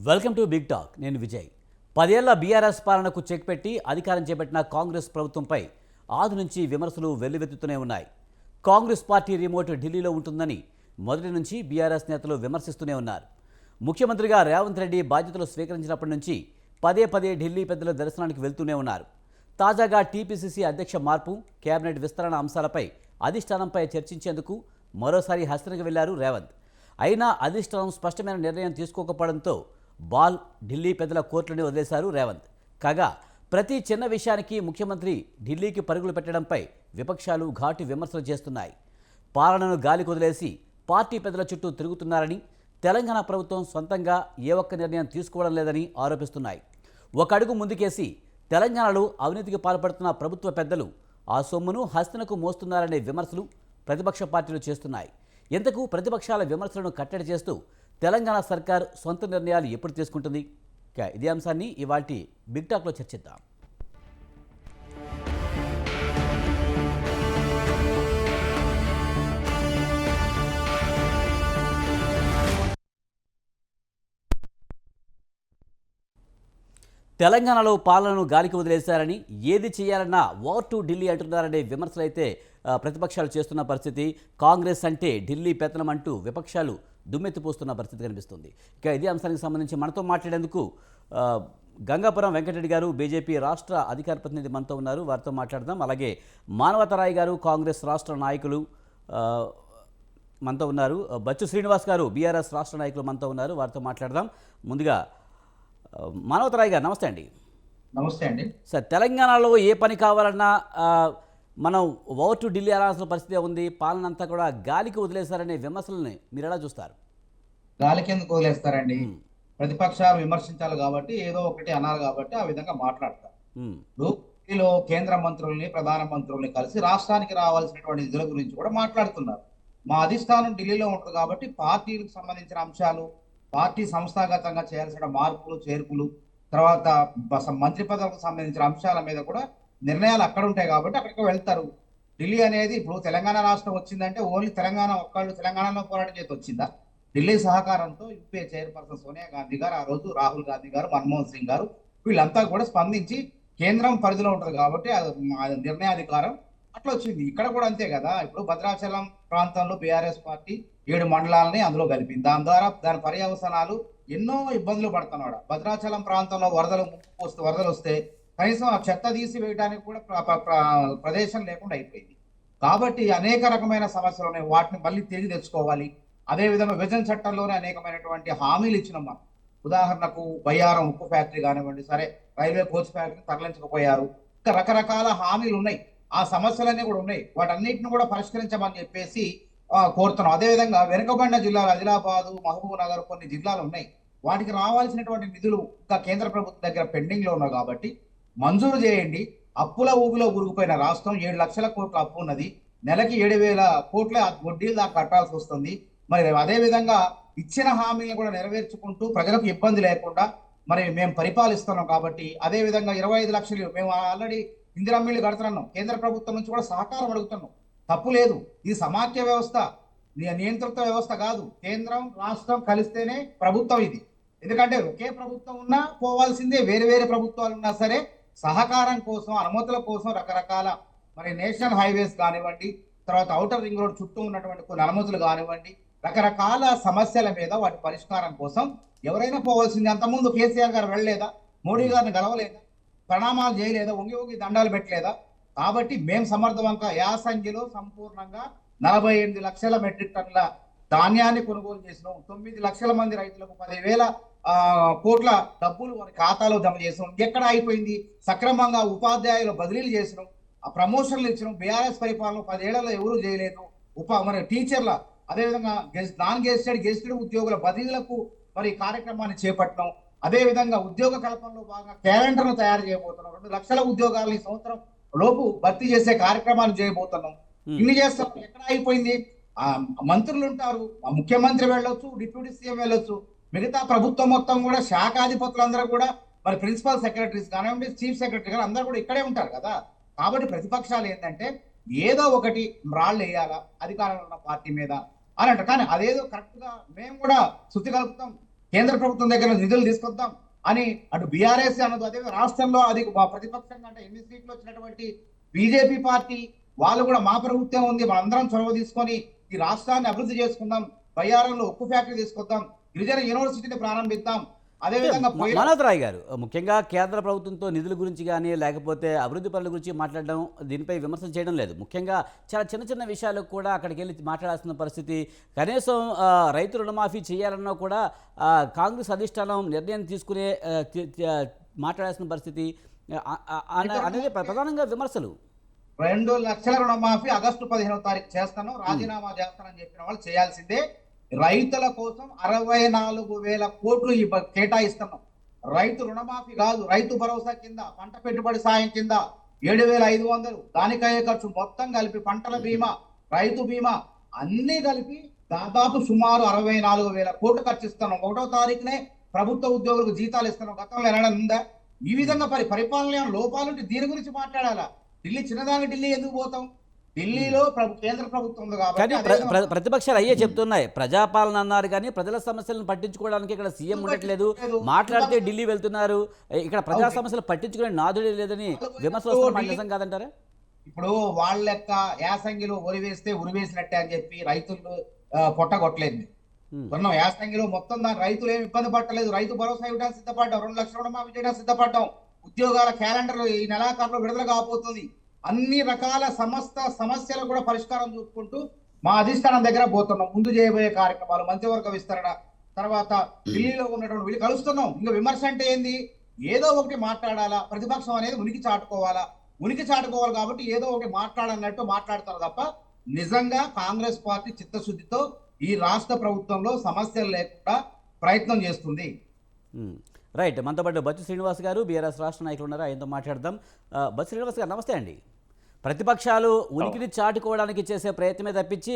Welcome to big talk. నేను విజయ్. 10 ఏళ్ల BRS పాలనకు చెక్ పెట్టి అధికారం చేపట్టిన కాంగ్రెస్ ప్రభుత్వంపై ఆది నుంచి విమర్శలు వెల్లువెత్తుతూనే ఉన్నాయి. కాంగ్రెస్ పార్టీ రిమోట్ ఢిల్లీలో ఉంటుందని మొదటి నుంచి బీఆర్ఎస్ నేతలు విమర్శిస్తూనే ఉన్నారు. ముఖ్యమంత్రిగా రేవంత్ రెడ్డి బాధ్యతలు స్వీకరించినప్పటి నుంచి పదే పదే ఢిల్లీ పెద్దల దర్శనానికి వెళ్తూనే ఉన్నారు. తాజాగా టీపీసీసీ అధ్యక్ష మార్పు, కేబినెట్ విస్తరణ అంశాలపై అధిష్టానంపై చర్చించేందుకు మరోసారి హస్తనకు వెళ్లారు రేవంత్. అయినా అధిష్టానం స్పష్టమైన నిర్ణయం తీసుకోకపోవడంతో బాల్ ఢిల్లీ పెద్దల కోర్టులోనే వదిలేశారు రేవంత్. కాగా ప్రతి చిన్న విషయానికి ముఖ్యమంత్రి ఢిల్లీకి పరుగులు పెట్టడంపై విపక్షాలు ఘాటు విమర్శలు చేస్తున్నాయి. పాలనను గాలికి వదిలేసి పార్టీ పెద్దల చుట్టూ తిరుగుతున్నారని, తెలంగాణ ప్రభుత్వం సొంతంగా ఏ ఒక్క నిర్ణయం తీసుకోవడం లేదని ఆరోపిస్తున్నాయి. ఒక అడుగు ముందుకేసి తెలంగాణలో అవినీతికి పాల్పడుతున్న ప్రభుత్వ పెద్దలు ఆ సొమ్మును హస్తనకు మోస్తున్నారనే విమర్శలు ప్రతిపక్ష పార్టీలు చేస్తున్నాయి. ఇంతకు ప్రతిపక్షాల విమర్శలను కట్టడి చేస్తూ తెలంగాణ సర్కార్ సొంత నిర్ణయాలు ఎప్పుడు తీసుకుంటుంది? ఇదే అంశాన్ని ఇవాల్టి బిగ్ టాక్లో చర్చిద్దాం. తెలంగాణలో పాలనను గాలికి వదిలేశారని, ఏది చేయాలన్నా వార్ టు ఢిల్లీ అంటున్నారనే విమర్శలు అయితే ప్రతిపక్షాలు చేస్తున్న పరిస్థితి. కాంగ్రెస్ అంటే ఢిల్లీ పెత్తనం అంటూ విపక్షాలు దుమ్మెత్తిపోస్తున్న పరిస్థితి కనిపిస్తుంది. ఇక ఇదే అంశానికి సంబంధించి మనతో మాట్లాడేందుకు గంగాపురం వెంకటరెడ్డి గారు, బీజేపీ రాష్ట్ర అధికార ప్రతినిధి మనతో ఉన్నారు. వారితో మాట్లాడదాం. అలాగే మానవతరాయ్ గారు, కాంగ్రెస్ రాష్ట్ర నాయకులు మనతో ఉన్నారు. బచ్చు శ్రీనివాస్ గారు, బీఆర్ఎస్ రాష్ట్ర నాయకులు మనతో ఉన్నారు. వారితో మాట్లాడదాం. ముందుగా మానవతరాయ్ గారు, నమస్తే అండి. నమస్తే అండి. సార్, తెలంగాణలో ఏ పని కావాలన్నా మనం ఓవర్ టు ఢిల్లీ అనాల్సిన పరిస్థితి ఉంది. పాలన అంతా కూడా గాలికి వదిలేశారనే విమర్శలని మీరు ఎలా చూస్తారు? గాలికి ఎందుకు వదిలేస్తారండి? ప్రతిపక్షాలు విమర్శించాలి కాబట్టి, ఏదో ఒకటి అనాలి కాబట్టి ఆ విధంగా మాట్లాడతారు. ఢిల్లీలో కేంద్ర మంత్రుల్ని, ప్రధాన మంత్రుల్ని కలిసి రాష్ట్రానికి రావాల్సినటువంటి నిధుల గురించి కూడా మాట్లాడుతున్నారు. మా అధిష్టానం ఢిల్లీలో ఉంటుంది కాబట్టి పార్టీలకు సంబంధించిన అంశాలు, పార్టీ సంస్థాగతంగా చేయాల్సిన మార్పులు, చేర్పులు, తర్వాత మంత్రి పదవులకు సంబంధించిన అంశాల మీద కూడా నిర్ణయాలు అక్కడ ఉంటాయి కాబట్టి అక్కడికి వెళ్తారు. ఢిల్లీ అనేది ఇప్పుడు తెలంగాణ రాష్ట్రం వచ్చిందంటే ఓన్లీ తెలంగాణ ఒక్కళ్ళు తెలంగాణలో పోరాటం చేసి వచ్చిందా? ఢిల్లీ సహకారంతో యూపీఏ చైర్పర్సన్ సోనియా గాంధీ గారు, ఆ రోజు రాహుల్ గాంధీ గారు, మన్మోహన్ సింగ్ గారు, వీళ్ళంతా కూడా స్పందించి కేంద్రం పరిధిలో ఉంటుంది కాబట్టి అది నిర్ణయాధికారం అట్లా వచ్చింది. ఇక్కడ కూడా అంతే కదా. ఇప్పుడు భద్రాచలం ప్రాంతంలో బీఆర్ఎస్ పార్టీ 7 మండలాలని అందులో కలిపింది. దాని ద్వారా దాని పర్యవసనాలు ఎన్నో ఇబ్బందులు పడుతున్నాడు. భద్రాచలం ప్రాంతంలో వరదలు వస్తే కనీసం ఆ చెత్త తీసి వేయడానికి కూడా ప్రదేశం లేకుండా అయిపోయింది. కాబట్టి అనేక రకమైన సమస్యలు ఉన్నాయి. వాటిని మళ్ళీ తిరిగి తెచ్చుకోవాలి. అదేవిధంగా విభజన చట్టంలోనే అనేకమైనటువంటి హామీలు ఇచ్చినాం మనం. ఉదాహరణకు బయ్యారం ఉక్కు ఫ్యాక్టరీ కానివ్వండి, సరే రైల్వే కోచ్ ఫ్యాక్టరీ తరలించకపోయారు. ఇంకా రకరకాల హామీలు ఉన్నాయి. ఆ సమస్యలన్నీ కూడా ఉన్నాయి. వాటన్నిటిని కూడా పరిష్కరించమని చెప్పేసి కోరుతున్నాం. అదేవిధంగా వెనుకబడిన జిల్లాలు ఆదిలాబాదు, మహబూబ్ నగర్ కొన్ని జిల్లాలు ఉన్నాయి. వాటికి రావాల్సినటువంటి నిధులు ఇంకా కేంద్ర ప్రభుత్వం దగ్గర పెండింగ్ లో ఉన్నాయి కాబట్టి మంజూరు చేయండి. అప్పుల ఊబిలో ఉరిగిపోయిన రాష్ట్రం 7 లక్షల కోట్ల అప్పు ఉన్నది. నెలకి 7,000 కోట్ల వడ్డీలు దాకా కట్టాల్సి వస్తుంది. మరి అదేవిధంగా ఇచ్చిన హామీలను కూడా నెరవేర్చుకుంటూ ప్రజలకు ఇబ్బంది లేకుండా మరి మేము పరిపాలిస్తున్నాం కాబట్టి, అదేవిధంగా 25 లక్షలు మేము ఆల్రెడీ ఇందిరమ్మిళ్ళు కడుతున్నాం. కేంద్ర ప్రభుత్వం నుంచి కూడా సహకారం అడుగుతున్నాం. తప్పు లేదు. ఇది సమాఖ్య వ్యవస్థ, నియంత్రిత వ్యవస్థ కాదు. కేంద్రం రాష్ట్రం కలిస్తేనే ప్రభుత్వం ఇది. ఎందుకంటే ఒకే ప్రభుత్వం ఉన్నా పోవాల్సిందే. వేరే వేరే ప్రభుత్వాలు ఉన్నా సరే సహకారం కోసం, అనుమతుల కోసం రకరకాల మరి నేషనల్ హైవేస్ కానివ్వండి, తర్వాత ఔటర్ రింగ్ రోడ్ చుట్టూ ఉన్నటువంటి కొన్ని అనుమతులు కానివ్వండి, రకరకాల సమస్యల మీద వాటి పరిష్కారం కోసం ఎవరైనా పోవాల్సింది. అంతకుముందు కేసీఆర్ గారు వెళ్ళలేదా? మోడీ గారిని గెలవలేదా? ప్రణామాలు చేయలేదా? వంగి దండాలు పెట్టలేదా? కాబట్టి మేము సమర్థవంతంగా యాసంగిలో సంపూర్ణంగా 48 లక్షల మెట్రిక్ టన్నుల ధాన్యాన్ని కొనుగోలు చేసినాం. 9 లక్షల మంది రైతులకు 10,000 కోట్ల డబ్బులు వారి ఖాతాలో జమ చేసినాం. ఎక్కడ అయిపోయింది? సక్రమంగా ఉపాధ్యాయులు బదిలీలు చేసినాం, ఆ ప్రమోషన్లు ఇచ్చినాం. బీఆర్ఎస్ పరిపాలన 10 ఏళ్లలో ఎవరూ చేయలేదు. మరి టీచర్ల, అదేవిధంగా నాన్ గెజిటెడ్ ఉద్యోగుల బదిలీలకు మరి కార్యక్రమాన్ని చేపట్టినాం. అదేవిధంగా ఉద్యోగ కల్పనలో భాగంగా క్యాలెండర్ను తయారు చేయబోతున్నాం. 2 లక్షల ఉద్యోగాలను ఈ సంవత్సరం లోపు భర్తీ చేసే కార్యక్రమాలు చేయబోతున్నాం. ఇన్ని చేస్తాం. ఎక్కడ అయిపోయింది? మంత్రులు ఉంటారు, ముఖ్యమంత్రి వెళ్ళొచ్చు, డిప్యూటీ సీఎం వెళ్ళొచ్చు. మిగతా ప్రభుత్వం మొత్తం కూడా శాఖాధిపతులందరూ కూడా మరి ప్రిన్సిపల్ సెక్రటరీస్ కానివ్వండి, చీఫ్ సెక్రటరీ కానీ అందరూ కూడా ఇక్కడే ఉంటారు కదా. కాబట్టి ప్రతిపక్షాలు ఏంటంటే ఏదో ఒకటి రాళ్ళు వేయాలా అధికారంలో ఉన్న పార్టీ మీద అని అంటారు. కానీ అదేదో కరెక్ట్ గా మేము కూడా శుద్ధి కలుపుతాం. కేంద్ర ప్రభుత్వం దగ్గర నిధులు తీసుకొద్దాం అని అటు బీఆర్ఎస్ అనదు, అదే రాష్ట్రంలో అది ప్రతిపక్షంగా అంటే ఎన్ని సీట్లు వచ్చినటువంటి బీజేపీ పార్టీ వాళ్ళు కూడా మా ప్రభుత్వం ఉంది, మనందరం చొరవ తీసుకొని ఈ రాష్ట్రాన్ని అభివృద్ధి చేసుకుందాం, బయ్యారంలో ఉక్కు ఫ్యాక్టరీ తీసుకొద్దాం, గిరిజన యూనివర్సిటీని ప్రారంభిద్దాం, అదేవిధంగా మనోజ్ రాయ్ గారు, ముఖ్యంగా కేంద్ర ప్రభుత్వంతో నిధుల గురించి కానీ లేకపోతే అభివృద్ధి పనుల గురించి మాట్లాడడం, దీనిపై విమర్శలు చేయడం లేదు. ముఖ్యంగా చాలా చిన్న చిన్న విషయాలకు కూడా అక్కడికి వెళ్ళి మాట్లాడాల్సిన పరిస్థితి. కనీసం రైతు రుణమాఫీ చేయాలన్నా కూడా కాంగ్రెస్ అధిష్టానం నిర్ణయం తీసుకునే మాట్లాడాల్సిన పరిస్థితి అనేది ప్రధానంగా విమర్శలు. 2 లక్షల రుణమాఫీ ఆగస్టు 15వ తారీఖు చేస్తాను, రాజీనామా చేస్తానని చెప్పిన వాళ్ళు చేయాల్సిందే. రైతుల కోసం 64,000 కోట్లు కేటాయిస్తున్నాం. రైతు రుణమాఫీ కాదు, రైతు భరోసా కింద, పంట పెట్టుబడి సాయం కింద 7,500, దానికయ్యే ఖర్చు మొత్తం కలిపి, పంటల బీమా, రైతు బీమా అన్ని కలిపి దాదాపు సుమారు 64,000 కోట్లు ఖర్చు ఇస్తున్నాం. 1వ తారీఖునే ప్రభుత్వ ఉద్యోగులకు జీతాలు ఇస్తున్నాం. గతంలో ఎనడం ఉందా? ఈ విధంగా పరిపాలన లోపాలుంటే దీని గురించి మాట్లాడాలా? ఢిల్లీ చిన్నదాన్ని ఢిల్లీ ఎందుకు పోతాం? ఢిల్లీలో కేంద్ర ప్రభుత్వం ఉంది కానీ కాబట్టి ప్రతిపక్షాలు అయ్యే చెప్తున్నాయి. ప్రజాపాలన అన్నారు కానీ ప్రజల సమస్యలను పట్టించుకోవడానికి ఇక్కడ సీఎం ఉండట్లేదు, మాట్లాడితే ఢిల్లీ వెళ్తున్నారు, ఇక్కడ ప్రజా సమస్యలు పట్టించుకునే నాదుడే లేదని విమర్శలు వస్తున్న నిజం కాదంటారా? ఇప్పుడు వాళ్ళ యొక్క యాసంగిలో ఉరివేస్తే ఉరివేసినట్టే అని చెప్పి రైతులు పొట్టగొట్టలేదు. కొన్నాం యాసంగిలో మొత్తం దాని రైతులు ఏమి ఇబ్బంది పట్టలేదు. రైతు భరోసా ఇవ్వడానికి సిద్ధపడ్డాం, 2 లక్షల రుణమాఫీ చేయడానికి సిద్ధపడ్డాం, ఉద్యోగాల క్యాలెండర్ ఈ నెలాఖరులో విడుదల కాబోతుంది. అన్ని రకాల సమస్యలు కూడా పరిష్కారం చూసుకుంటూ మా అధిష్టానం దగ్గర పోతున్నాం. ముందు చేయబోయే కార్యక్రమాలు, మంత్రివర్గ విస్తరణ, తర్వాత ఢిల్లీలో ఉన్నటువంటి వీళ్ళు కలుస్తున్నాం. ఇంకా విమర్శ అంటే ఏంది? ఏదో ఒకటి మాట్లాడాలా, ప్రతిపక్షం అనేది ఉనికి చాటుకోవాలి కాబట్టి ఏదో ఒకటి మాట్లాడన్నట్టు మాట్లాడతారు తప్ప నిజంగా కాంగ్రెస్ పార్టీ చిత్తశుద్ధితో ఈ రాష్ట్ర ప్రభుత్వంలో సమస్యలు లేకుండా ప్రయత్నం చేస్తుంది. రైట్. మనతో పాటు బచ్చు శ్రీనివాస్ గారు, బీఆర్ఎస్ రాష్ట్ర నాయకులు ఉన్నారు, ఆయనతో మాట్లాడదాం. బచ్చు శ్రీనివాస్ గారు నమస్తే అండి. ప్రతిపక్షాలు ఉనికిని చాటుకోవడానికి చేసే ప్రయత్నమే తప్పించి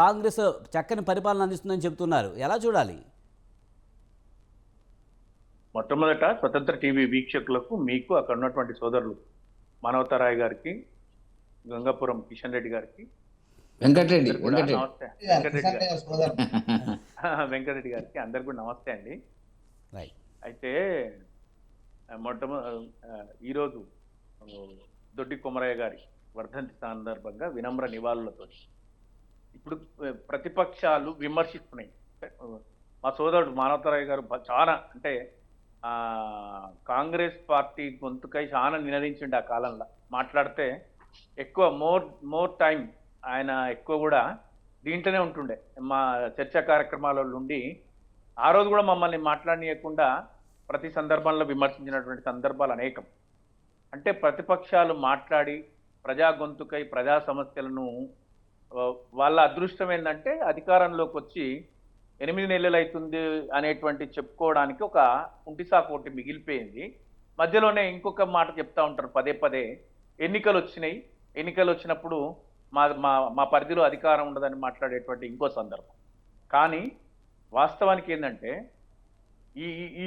కాంగ్రెస్ చక్కని పరిపాలన అందిస్తుందని చెబుతున్నారు, ఎలా చూడాలి? మొట్టమొదట స్వతంత్ర టీవీ వీక్షకులకు, మీకు అక్కడ ఉన్నటువంటి సోదరులు మానవతారాయ్ గారికి, గంగాపురం కిషన్ రెడ్డి గారికి, వెంకటరెడ్డి గారికి అందరు కూడా నమస్తే అండి. అయితే ఈరోజు దొడ్డి కొమరయ్య గారి వర్ధంతి సందర్భంగా వినమ్ర నివాళులతో ఇప్పుడు ప్రతిపక్షాలు విమర్శిస్తున్నాయి. మా సోదరుడు మానవతారాయ్ గారు చాలా అంటే కాంగ్రెస్ పార్టీ గొంతుకై చాలా నినదించిండు. ఆ కాలంలో మాట్లాడితే ఎక్కువ మోర్ టైం ఆయన ఎక్కువ కూడా దీంట్లోనే ఉంటుండే. మా చర్చా కార్యక్రమాల నుండి ఆ రోజు కూడా మమ్మల్ని మాట్లాడనీయకుండా ప్రతి సందర్భంలో విమర్శించినటువంటి సందర్భాలు అనేకం. అంటే ప్రతిపక్షాలు మాట్లాడి ప్రజా గొంతుకై ప్రజా సమస్యలను, వాళ్ళ అదృష్టం ఏంటంటే అధికారంలోకి వచ్చి 8 నెలలు అవుతుంది అనేటువంటి చెప్పుకోవడానికి ఒక కుంటిసాకు ఒకటి మిగిలిపోయింది. మధ్యలోనే ఇంకొక మాట చెప్తా ఉంటారు పదే పదే, ఎన్నికలు వచ్చినప్పుడు మా పరిధిలో అధికారం ఉండదని మాట్లాడేటువంటి ఇంకో సందర్భం. కానీ వాస్తవానికి ఏంటంటే ఈ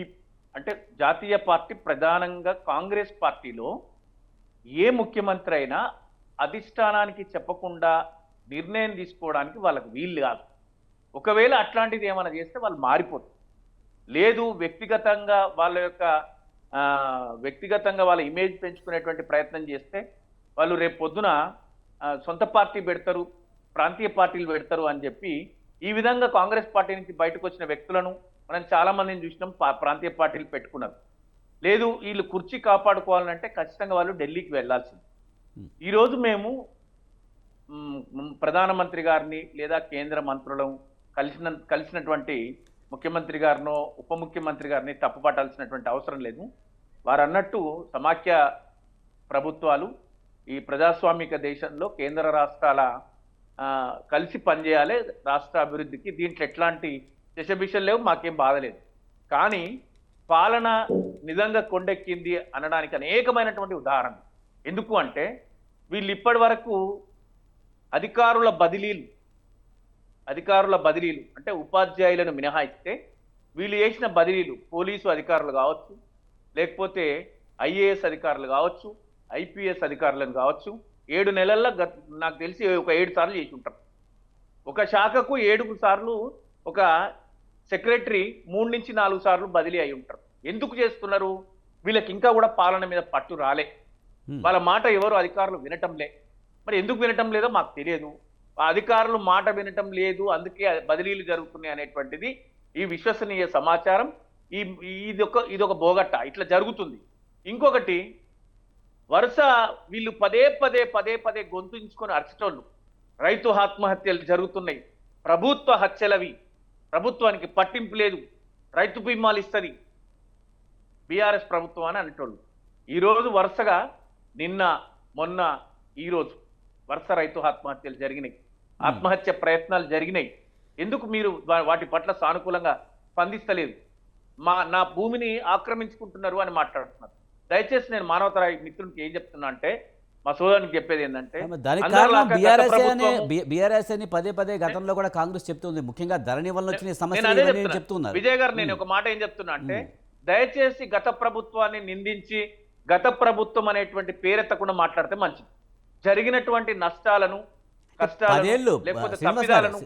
అంటే జాతీయ పార్టీ ప్రధానంగా కాంగ్రెస్ పార్టీలో ఏ ముఖ్యమంత్రి అయినా అధిష్టానానికి చెప్పకుండా నిర్ణయం తీసుకోవడానికి వాళ్ళకి వీలు కాదు. ఒకవేళ అట్లాంటిది ఏమైనా చేస్తే వాళ్ళు మారిపోతారు. లేదు వ్యక్తిగతంగా వాళ్ళ ఇమేజ్ పెంచుకునేటువంటి ప్రయత్నం చేస్తే వాళ్ళు రేపు పొద్దున సొంత పార్టీ పెడతారు, ప్రాంతీయ పార్టీలు పెడతారు అని చెప్పి ఈ విధంగా కాంగ్రెస్ పార్టీ నుంచి బయటకు వచ్చిన వ్యక్తులను మనం చాలా మందిని చూసినాం. ప్రాంతీయ పార్టీలు పెట్టుకున్నారు. లేదు వీళ్ళు కుర్చీ కాపాడుకోవాలంటే ఖచ్చితంగా వాళ్ళు ఢిల్లీకి వెళ్లాల్సింది. ఈరోజు మేము ప్రధానమంత్రి గారిని లేదా కేంద్ర మంత్రులను కలిసినటువంటి ముఖ్యమంత్రి గారినో ఉప ముఖ్యమంత్రి గారిని తప్పుపట్టాల్సినటువంటి అవసరం లేదు. వారు అన్నట్టు సమాఖ్య ప్రభుత్వాలు ఈ ప్రజాస్వామిక దేశంలో కేంద్ర రాష్ట్రాల కలిసి పనిచేయాలి రాష్ట్ర అభివృద్ధికి. దీంట్లో ఎట్లాంటి దశభిషలు లేవు, మాకేం బాధలేదు. కానీ పాలన నిజంగా కొండెక్కింది అనడానికి అనేకమైనటువంటి ఉదాహరణ. ఎందుకు అంటే వీళ్ళు ఇప్పటి వరకు అధికారుల బదిలీలు అంటే ఉపాధ్యాయులను మినహాయిస్తే వీళ్ళు చేసిన బదిలీలు పోలీసు అధికారులు కావచ్చు, లేకపోతే ఐఏఎస్ అధికారులు కావచ్చు, ఐపీఎస్ అధికారులను కావచ్చు, 7 నెలల్లో నాకు తెలిసి ఒక 7 సార్లు చేసి ఉంటారు. ఒక శాఖకు 7 సార్లు ఒక సెక్రటరీ 3 నుంచి 4 సార్లు బదిలీ అయి ఉంటారు. ఎందుకు చేస్తున్నారు? వీళ్ళకి ఇంకా కూడా పాలన మీద పట్టు రాలే, వాళ్ళ మాట ఎవరు అధికారులు వినటంలే. మరి ఎందుకు వినటం లేదో మాకు తెలియదు. ఆ అధికారులు మాట వినటం లేదు, అందుకే బదిలీలు జరుగుతున్నాయి అనేటువంటిది ఈ విశ్వసనీయ సమాచారం. ఇదొక బోగట్ట, ఇట్లా జరుగుతుంది. ఇంకొకటి, వరుస వీళ్ళు పదే పదే గొంతుంచుకొని అరచటోళ్ళు. రైతు ఆత్మహత్యలు జరుగుతున్నాయి, ప్రభుత్వ హత్యలవి, ప్రభుత్వానికి పట్టింపు లేదు, రైతు బీమాలు ఇస్తుంది బీఆర్ఎస్ ప్రభుత్వం అని అనేటోళ్ళు. ఈరోజు వరుసగా నిన్న మొన్న ఈరోజు వరుస రైతు ఆత్మహత్యలు జరిగినాయి, ఆత్మహత్య ప్రయత్నాలు జరిగినాయి. ఎందుకు మీరు వాటి పట్ల సానుకూలంగా స్పందిస్తలేదు? నా భూమిని ఆక్రమించుకుంటున్నారు అని మాట్లాడుతున్నారు. దయచేసి నేను మానవతరాయి మిత్రునికి ఏం చెప్తున్నా అంటే, మా సోదరునికి చెప్పేది ఏంటంటే, బీఆర్ఎస్ అని పదే గతంలో కూడా కాంగ్రెస్ చెప్తుంది, ముఖ్యంగా ధరణి వల్ల వచ్చిన సమస్య చెప్తున్నారు. విజయ్ గారు, నేను ఒక మాట ఏం చెప్తున్నా అంటే, దయచేసి గత ప్రభుత్వాన్ని నిందించి గత ప్రభుత్వం అనేటువంటి పేరెత్తకుండా మాట్లాడితే మంచిది. జరిగినటువంటి నష్టాలను, కష్టాలను, లేకపోతే తప్పిదాలను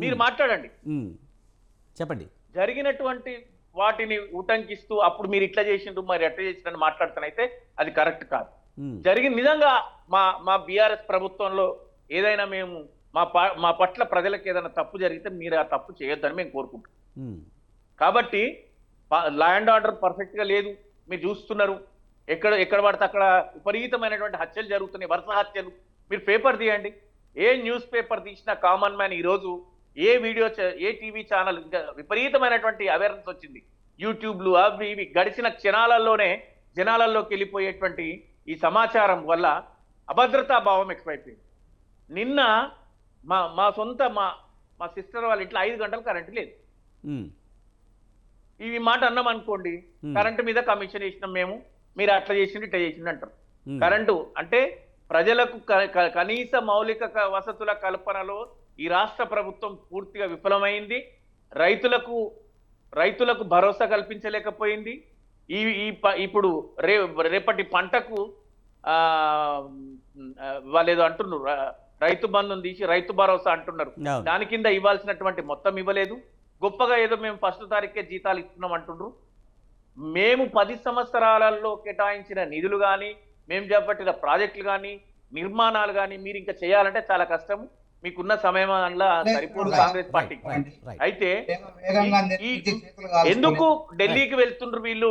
మీరు మాట్లాడండి, చెప్పండి. జరిగినటువంటి వాటిని ఉటంకిస్తూ అప్పుడు మీరు ఇట్లా చేసిండ్రు, మరి ఎట్లా చేసిండ్రు మాట్లాడుతానైతే అది కరెక్ట్ కాదు. జరిగిన నిజంగా మా బీఆర్ఎస్ ప్రభుత్వంలో ఏదైనా మేము మా పట్ల ప్రజలకు ఏదైనా తప్పు జరిగితే మీరు ఆ తప్పు చేయొద్దని మేము కోరుకుంటాం. కాబట్టి లా అండ్ ఆర్డర్ పర్ఫెక్ట్ గా లేదు, మీరు చూస్తున్నారు. ఎక్కడ పడితే అక్కడ విపరీతమైనటువంటి హత్యలు జరుగుతున్నాయి, వరుస హత్యలు. మీరు పేపర్ తీయండి, ఏ న్యూస్ పేపర్ తీసినా కామన్ మ్యాన్ ఈరోజు ఏ టీవీ ఛానల్ విపరీతమైనటువంటి అవేర్నెస్ వచ్చింది. యూట్యూబ్లు అవి ఇవి గడిచిన క్షణాలలోనే జనాలలోకి వెళ్ళిపోయేటువంటి ఈ సమాచారం వల్ల అభద్రతా భావం ఎక్కువైపోయింది. నిన్న మా సిస్టర్ వాళ్ళ ఇంట్లో 5 గంటలు కరెంటు లేదు. ఈ మాట అన్నాం అనుకోండి, కరెంటు మీద కమిషన్ ఇచ్చినాం మేము, మీరు అట్లా చేసింది ఇట్లా చేసింది అంటారు. కరెంటు అంటే ప్రజలకు కనీస మౌలిక వసతుల కల్పనలో ఈ రాష్ట్ర ప్రభుత్వం పూర్తిగా విఫలమైంది. రైతులకు భరోసా కల్పించలేకపోయింది. ఇప్పుడు రేపటి పంటకు వాళ్ళు ఏదో అంటున్నారు, రైతు బంధుని తీసి రైతు భరోసా అంటున్నారు. దాని కింద ఇవ్వాల్సినటువంటి మొత్తం ఇవ్వలేదు. గొప్పగా ఏదో మేము 1వ తారీఖుకే జీతాలు ఇస్తున్నాం అంటున్నారు. మేము 10 సంవత్సరాలలో కేటాయించిన నిధులు కానీ, మేము చేపట్టిన ప్రాజెక్టులు కానీ, నిర్మాణాలు కానీ మీరు ఇంకా చేయాలంటే చాలా కష్టం. మీకున్న సమయం అలా సరిపోదు కాంగ్రెస్ పార్టీకి. అయితే ఎందుకు ఢిల్లీకి వెళ్తుండ్రు వీళ్ళు?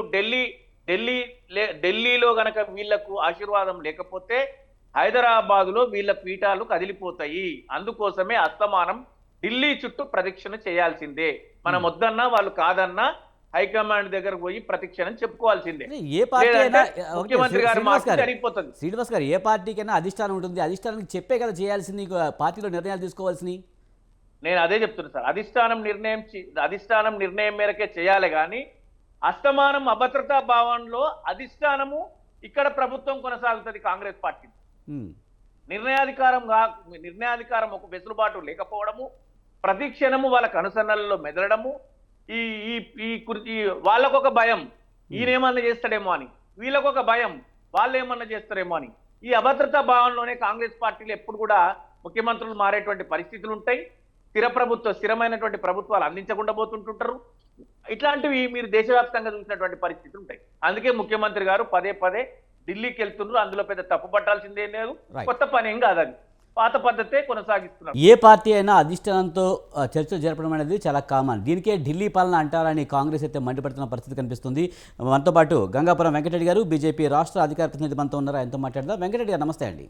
ఢిల్లీలో గనక వీళ్లకు ఆశీర్వాదం లేకపోతే హైదరాబాద్ లో వీళ్ళ పీఠాలు కదిలిపోతాయి. అందుకోసమే అస్తమానం ఢిల్లీ చుట్టూ ప్రదక్షిణ చేయాల్సిందే. మనం వద్దన్నా వాళ్ళు కాదన్నా హైకమాండ్ దగ్గర పోయి ప్రతిక్షణం చెప్పుకోవాల్సిందే. ఏ పార్టీ అయినా ముఖ్యమంత్రి గారు జరిగిపోతుంది. శ్రీనివాస్ గారు, ఏ పార్టీకైనా అధిష్టానం ఉంటుంది, అధిష్టానానికి చెప్పే కదా చేయాల్సింది, పార్టీలో నిర్ణయాలు తీసుకోవాల్సినవి. నేను అదే చెప్తున్నా సార్, అధిష్టానం నిర్ణయం మేరకే చేయాలి. కానీ అస్తమానం అభద్రతా భావంలో అధిష్టానము ఇక్కడ ప్రభుత్వం కొనసాగుతుంది. కాంగ్రెస్ పార్టీ నిర్ణయాధికారం ఒక వెసులుబాటు లేకపోవడము, ప్రతిక్షణము వాళ్ళ కనుసన్నలలో మెదలడము, వాళ్ళకొక భయం ఈయనేమన్నా చేస్తాడేమో అని, వీళ్ళకొక భయం వాళ్ళు ఏమన్నా చేస్తారేమో అని, ఈ అభద్రతా భావంలోనే కాంగ్రెస్ పార్టీలు ఎప్పుడు కూడా ముఖ్యమంత్రులు మారేటువంటి పరిస్థితులు ఉంటాయి. స్థిరమైనటువంటి ప్రభుత్వాలు అందించకుండా పోతుంటుంటారు. ఇట్లాంటివి మీరు దేశవ్యాప్తంగా చూసినటువంటి పరిస్థితులు ఉంటాయి. అందుకే ముఖ్యమంత్రి గారు పదే ఢిల్లీకి వెళ్తున్నారు. అందులో పెద్ద తప్పు పట్టాల్సిందేం లేదు, కొత్త పని ఏం కాదు, అది పాత పద్ధతే కొనసాగిస్తున్నారు. ఏ పార్టీ అయినా అధిష్టానంతో చర్చలు జరపడం అనేది చాలా కామన్. దీనికే ఢిల్లీ పాలన అంటారని కాంగ్రెస్ అయితే మండిపడుతున్న పరిస్థితి కనిపిస్తుంది. మనతో పాటు గంగాపురం వెంకటరెడ్డి గారు, బీజేపీ రాష్ట్ర అధికార ప్రతినిధి మనతో ఉన్నారు, ఆయనతో మాట్లాడదాం. వెంకటరెడ్డి గారు నమస్తే అండి.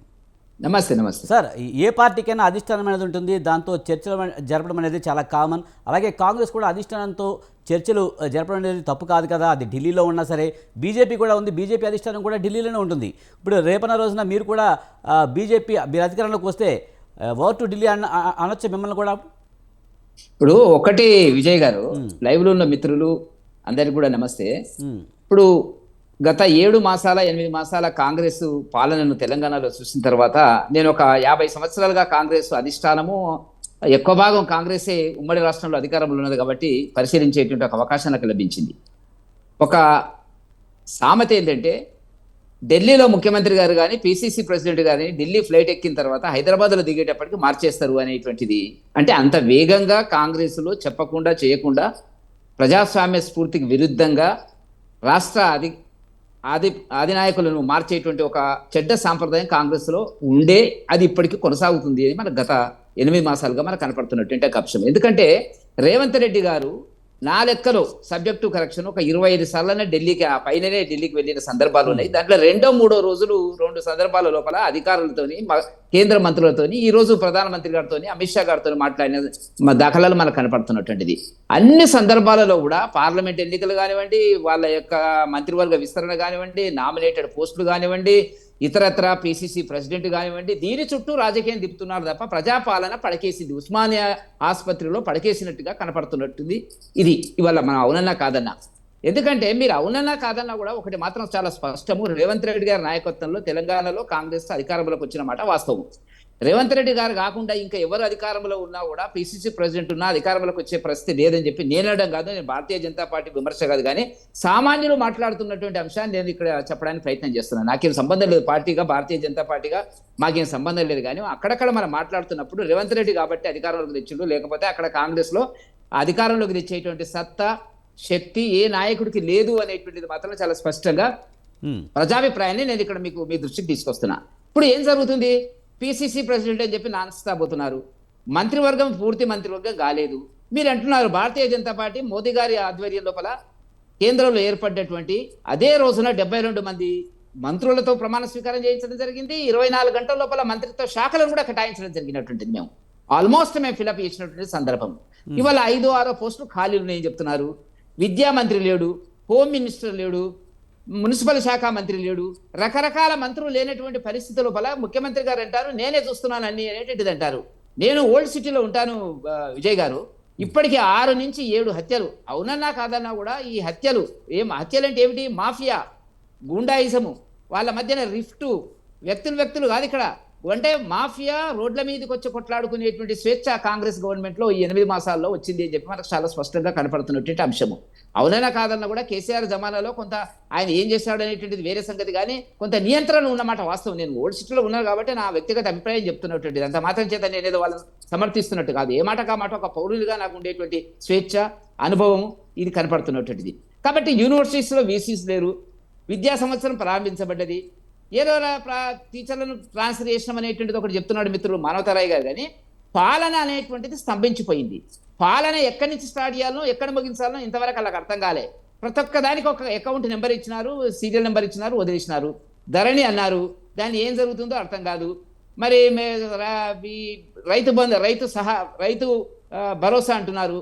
నమస్తే సార్, ఏ పార్టీకైనా అధిష్టానం అనేది ఉంటుంది, దాంతో చర్చలు జరపడం అనేది చాలా కామన్. అలాగే కాంగ్రెస్ కూడా అధిష్టానంతో చర్చలు జరపడం అనేది తప్పు కాదు కదా, అది ఢిల్లీలో ఉన్నా సరే. బీజేపీ కూడా ఉంది, బీజేపీ అధిష్టానం కూడా ఢిల్లీలోనే ఉంటుంది. ఇప్పుడు రేపన్న రోజున మీరు కూడా మీరు అధికారంలోకి వస్తే ఓవర్ టు ఢిల్లీ అనొచ్చు మిమ్మల్ని కూడా. ఇప్పుడు ఒకటి విజయ్ గారు, లైవ్లో ఉన్న మిత్రులు అందరికి కూడా నమస్తే. ఇప్పుడు గత 7 మాసాల 8 మాసాల కాంగ్రెస్ పాలనను తెలంగాణలో చూసిన తర్వాత నేను ఒక 50 సంవత్సరాలుగా కాంగ్రెస్ అధిష్టానము, ఎక్కువ భాగం కాంగ్రెసే ఉమ్మడి రాష్ట్రంలో అధికారంలో ఉన్నది కాబట్టి పరిశీలించేటువంటి ఒక అవకాశం నాకు లభించింది. ఒక సామెత ఏంటంటే, ఢిల్లీలో ముఖ్యమంత్రి గారు కానీ పిసిసి ప్రెసిడెంట్ కానీ ఢిల్లీ ఫ్లైట్ ఎక్కిన తర్వాత హైదరాబాద్లో దిగేటప్పటికి మార్చేస్తారు అనేటువంటిది, అంటే అంత వేగంగా కాంగ్రెస్లో చెప్పకుండా చేయకుండా ప్రజాస్వామ్య స్ఫూర్తికి విరుద్ధంగా రాష్ట్ర అధినాయకులను మార్చేటువంటి ఒక చెడ్డ సాంప్రదాయం కాంగ్రెస్లో ఉండే, అది ఇప్పటికీ కొనసాగుతుంది అని మనకు గత 8 మాసాలుగా మనకు కనపడుతున్నటువంటి ఒక అంశం. ఎందుకంటే రేవంత్ రెడ్డి గారు నా లెక్కలో సబ్జెక్ట్ టు కరెక్షన్ ఒక 25 సార్లనే ఢిల్లీకి, ఆ పైననే ఢిల్లీకి వెళ్ళిన సందర్భాలు ఉన్నాయి. దాంట్లో 2-3 రోజులు 2 సందర్భాల లోపల అధికారులతోని, కేంద్ర మంత్రులతోని, ఈ రోజు ప్రధానమంత్రి గారితో, అమిత్ షా గారితో మాట్లాడిన దాఖలాలు మనకు కనపడుతున్నటువంటిది. అన్ని సందర్భాలలో కూడా పార్లమెంట్ ఎన్నికలు కానివ్వండి, వాళ్ళ యొక్క మంత్రివర్గ విస్తరణ కానివ్వండి, నామినేటెడ్ పోస్టులు కానివ్వండి, ఇతరత్ర పిసిసి ప్రెసిడెంట్ కానివ్వండి, దీని చుట్టూ రాజకీయం తిప్పుతున్నారు తప్ప ప్రజాపాలన పడకేసింది, ఉస్మానియా ఆసుపత్రిలో పడకేసినట్టుగా కనపడుతున్నట్టుంది. ఇది ఇవాళ మనం అవునన్నా కాదన్నా. ఎందుకంటే మీరు అవునన్నా కాదన్నా కూడా ఒకటి మాత్రం చాలా స్పష్టము, రేవంత్ రెడ్డి గారి నాయకత్వంలో తెలంగాణలో కాంగ్రెస్ అధికారంలోకి వచ్చిన మాట వాస్తవం. రేవంత్ రెడ్డి గారు కాకుండా ఇంకా ఎవరు అధికారంలో ఉన్నా కూడా పిసిసి ప్రెసిడెంట్ ఉన్నా అధికారంలోకి వచ్చే పరిస్థితి లేదని చెప్పి నేను అనడం కాదు, నేను భారతీయ జనతా పార్టీ విమర్శ కాదు, కానీ సామాన్యులు మాట్లాడుతున్నటువంటి అంశాన్ని నేను ఇక్కడ చెప్పడానికి ప్రయత్నం చేస్తున్నాను. నాకేం సంబంధం లేదు, పార్టీగా భారతీయ జనతా పార్టీగా మాకేం సంబంధం లేదు, కానీ అక్కడక్కడ మనం మాట్లాడుతున్నప్పుడు రేవంత్ రెడ్డి కాబట్టి అధికారంలోకి తెచ్చిండు, లేకపోతే అక్కడ కాంగ్రెస్లో అధికారంలోకి తెచ్చేటువంటి సత్తా శక్తి ఏ నాయకుడికి లేదు అనేటువంటిది మాత్రం చాలా స్పష్టంగా ప్రజాభిప్రాయాన్ని నేను ఇక్కడ మీ దృష్టికి తీసుకొస్తున్నా. ఇప్పుడు ఏం జరుగుతుంది? పిసిసి ప్రెసిడెంట్ అని చెప్పి నాన్స్తాబోతున్నారు, మంత్రివర్గం పూర్తి మంత్రివర్గం కాలేదు. మీరు అంటున్నారు భారతీయ జనతా పార్టీ మోదీ గారి ఆధ్వర్యం లోపల కేంద్రంలో ఏర్పడ్డటువంటి అదే రోజున 72 మంది మంత్రులతో ప్రమాణ స్వీకారం చేయించడం జరిగింది. 24 గంటల లోపల మంత్రిత్వ శాఖలను కూడా కేటాయించడం జరిగినటువంటిది. మేము ఆల్మోస్ట్ ఫిలప్ చేసినటువంటి సందర్భం. ఇవాళ 5-6 పోస్టులు ఖాళీలు ఉన్నాయని చెప్తున్నారు. విద్యా మంత్రి లేడు, హోమ్ మినిస్టర్ లేడు, మున్సిపల్ శాఖ మంత్రి లేడు, రకరకాల మంత్రులు లేనటువంటి పరిస్థితుల లోపల ముఖ్యమంత్రి గారు అంటారు నేనే చూస్తున్నాను అన్ని అనేటువంటిది అంటారు. నేను ఓల్డ్ సిటీలో ఉంటాను విజయ్ గారు, ఇప్పటికీ 6 నుంచి 7 హత్యలు, అవునన్నా కాదన్నా కూడా ఈ హత్యలు హత్యలు అంటే ఏమిటి? మాఫియా, గూండాయిజము, వాళ్ళ మధ్యన రిఫ్టు, వ్యక్తులు కాదు ఇక్కడ, అంటే మాఫియా రోడ్ల మీదకి వచ్చి కొట్లాడుకునేటువంటి స్వేచ్ఛ కాంగ్రెస్ గవర్నమెంట్లో ఈ 8 మాసాల్లో వచ్చింది అని చెప్పి మనకు చాలా స్పష్టంగా కనపడుతున్నటువంటి అంశము. అవునైనా కాదన్నా కూడా కేసీఆర్ జమానాలో కొంత ఆయన ఏం చేశాడు అనేటువంటిది వేరే సంగతి, కానీ కొంత నియంత్రణ ఉన్నమాట వాస్తవం. నేను ఓల్డ్ సిటీలో ఉన్నాను కాబట్టి నా వ్యక్తిగత అభిప్రాయం చెప్తున్నటువంటిది, అంత మాత్రం చేత నేనేదో వాళ్ళని సమర్థిస్తున్నట్టు కాదు. ఏ మాట కా మాట ఒక పౌరులుగా నాకు ఉండేటువంటి స్వేచ్ఛ అనుభవం ఇది కనపడుతున్నటువంటిది. కాబట్టి యూనివర్సిటీస్లో వీసీస్ లేరు, విద్యా సంవత్సరం ప్రారంభించబడ్డది, ఏదో టీచర్లను ట్రాన్స్ఫర్ చేసినాం అనేటువంటిది ఒకటి చెప్తున్నాడు మిత్రులు మానవతరాయ్ గారు, కానీ పాలన అనేటువంటిది స్తంభించిపోయింది. పాలన ఎక్కడి నుంచి స్టార్ట్ చేయాలనో ఎక్కడ ముగించాలనో ఇంతవరకు వాళ్ళకి అర్థం కాలే. ప్రతి ఒక్క దానికి ఒక అకౌంట్ నెంబర్ ఇచ్చినారు, సీరియల్ నెంబర్ ఇచ్చినారు, వదిలేసినారు. ధరణి అన్నారు, దాన్ని ఏం జరుగుతుందో అర్థం కాదు. మరి రైతు భరోసా అంటున్నారు,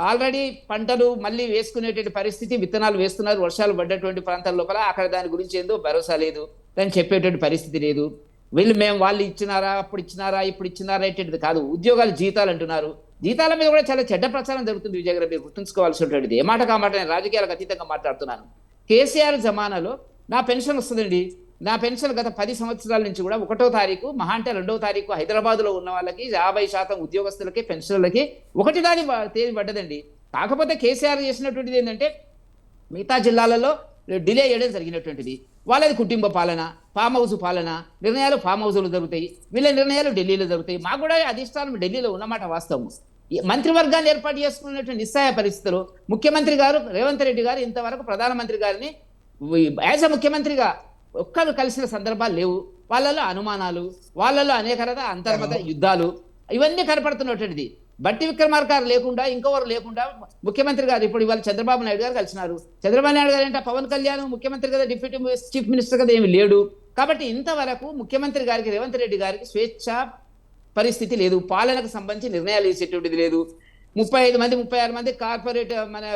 ఆల్రెడీ పంటలు మళ్ళీ వేసుకునేటువంటి పరిస్థితి, విత్తనాలు వేస్తున్నారు, వర్షాలు పడ్డటువంటి ప్రాంతాల లోపల అక్కడ దాని గురించి ఏందో భరోసా లేదు, దాన్ని చెప్పేటువంటి పరిస్థితి లేదు. వాళ్ళు ఇచ్చినారా, అప్పుడు ఇచ్చినారా, ఇప్పుడు ఇచ్చినారా అనేటువంటిది కాదు. ఉద్యోగాలు జీతాలు అంటున్నారు, జీతాల మీద కూడా చాలా చెడ్డ ప్రచారం జరుగుతుంది విజయ్ గారు, మీరు గుర్తుంచుకోవాల్సినటువంటిది. ఏ మాట కామాట నేను రాజకీయాలకు అతీతంగా మాట్లాడుతున్నాను. కేసీఆర్ జమానాలో నా పెన్షన్ వస్తుందండి, నా పెన్షన్ గత 10 సంవత్సరాల నుంచి కూడా 1వ తారీఖు మహా అంటే 2వ తారీఖు హైదరాబాద్లో ఉన్న వాళ్ళకి 50% ఉద్యోగస్తులకి పెన్షన్లకి 1వ తేదీ పడ్డదండి. కాకపోతే కేసీఆర్ చేసినటువంటిది ఏంటంటే మిగతా జిల్లాలలో డిలే చేయడం జరిగినటువంటిది. వాళ్ళది కుటుంబ పాలన, ఫామ్ హౌస్ పాలన, నిర్ణయాలు ఫామ్ హౌస్లో జరుగుతాయి, వీళ్ళ నిర్ణయాలు ఢిల్లీలో జరుగుతాయి. మాకు కూడా అధిష్టానం ఢిల్లీలో ఉన్నమాట వాస్తవం. మంత్రివర్గాన్ని ఏర్పాటు చేసుకున్నటువంటి నిస్సాయ పరిస్థితులు ముఖ్యమంత్రి గారు రేవంత్ రెడ్డి గారు ఇంతవరకు ప్రధానమంత్రి గారిని యాజ్ అ ముఖ్యమంత్రిగా ఒక్కరు కలిసిన సందర్భాలు లేవు. వాళ్ళలో అనుమానాలు, వాళ్ళలో అనేక రకాల అంతర్గత యుద్ధాలు ఇవన్నీ కనపడుతున్నటువంటిది. బట్టి విక్రమార్క లేకుండా ఇంకొకరు లేకుండా ముఖ్యమంత్రి గారు ఇప్పుడు ఇవాళ చంద్రబాబు నాయుడు గారు కలిసినారు. చంద్రబాబు నాయుడు గారు అంటే పవన్ కళ్యాణ్ ముఖ్యమంత్రి కదా, డిప్యూటీ చీఫ్ మినిస్టర్ కదా ఏమి లేడు. కాబట్టి ఇంతవరకు ముఖ్యమంత్రి గారికి రేవంత్ రెడ్డి గారికి స్వేచ్ఛ పరిస్థితి లేదు, పాలనకు సంబంధించి నిర్ణయాలు వేసేటువంటిది లేదు. 35 మంది 36 మంది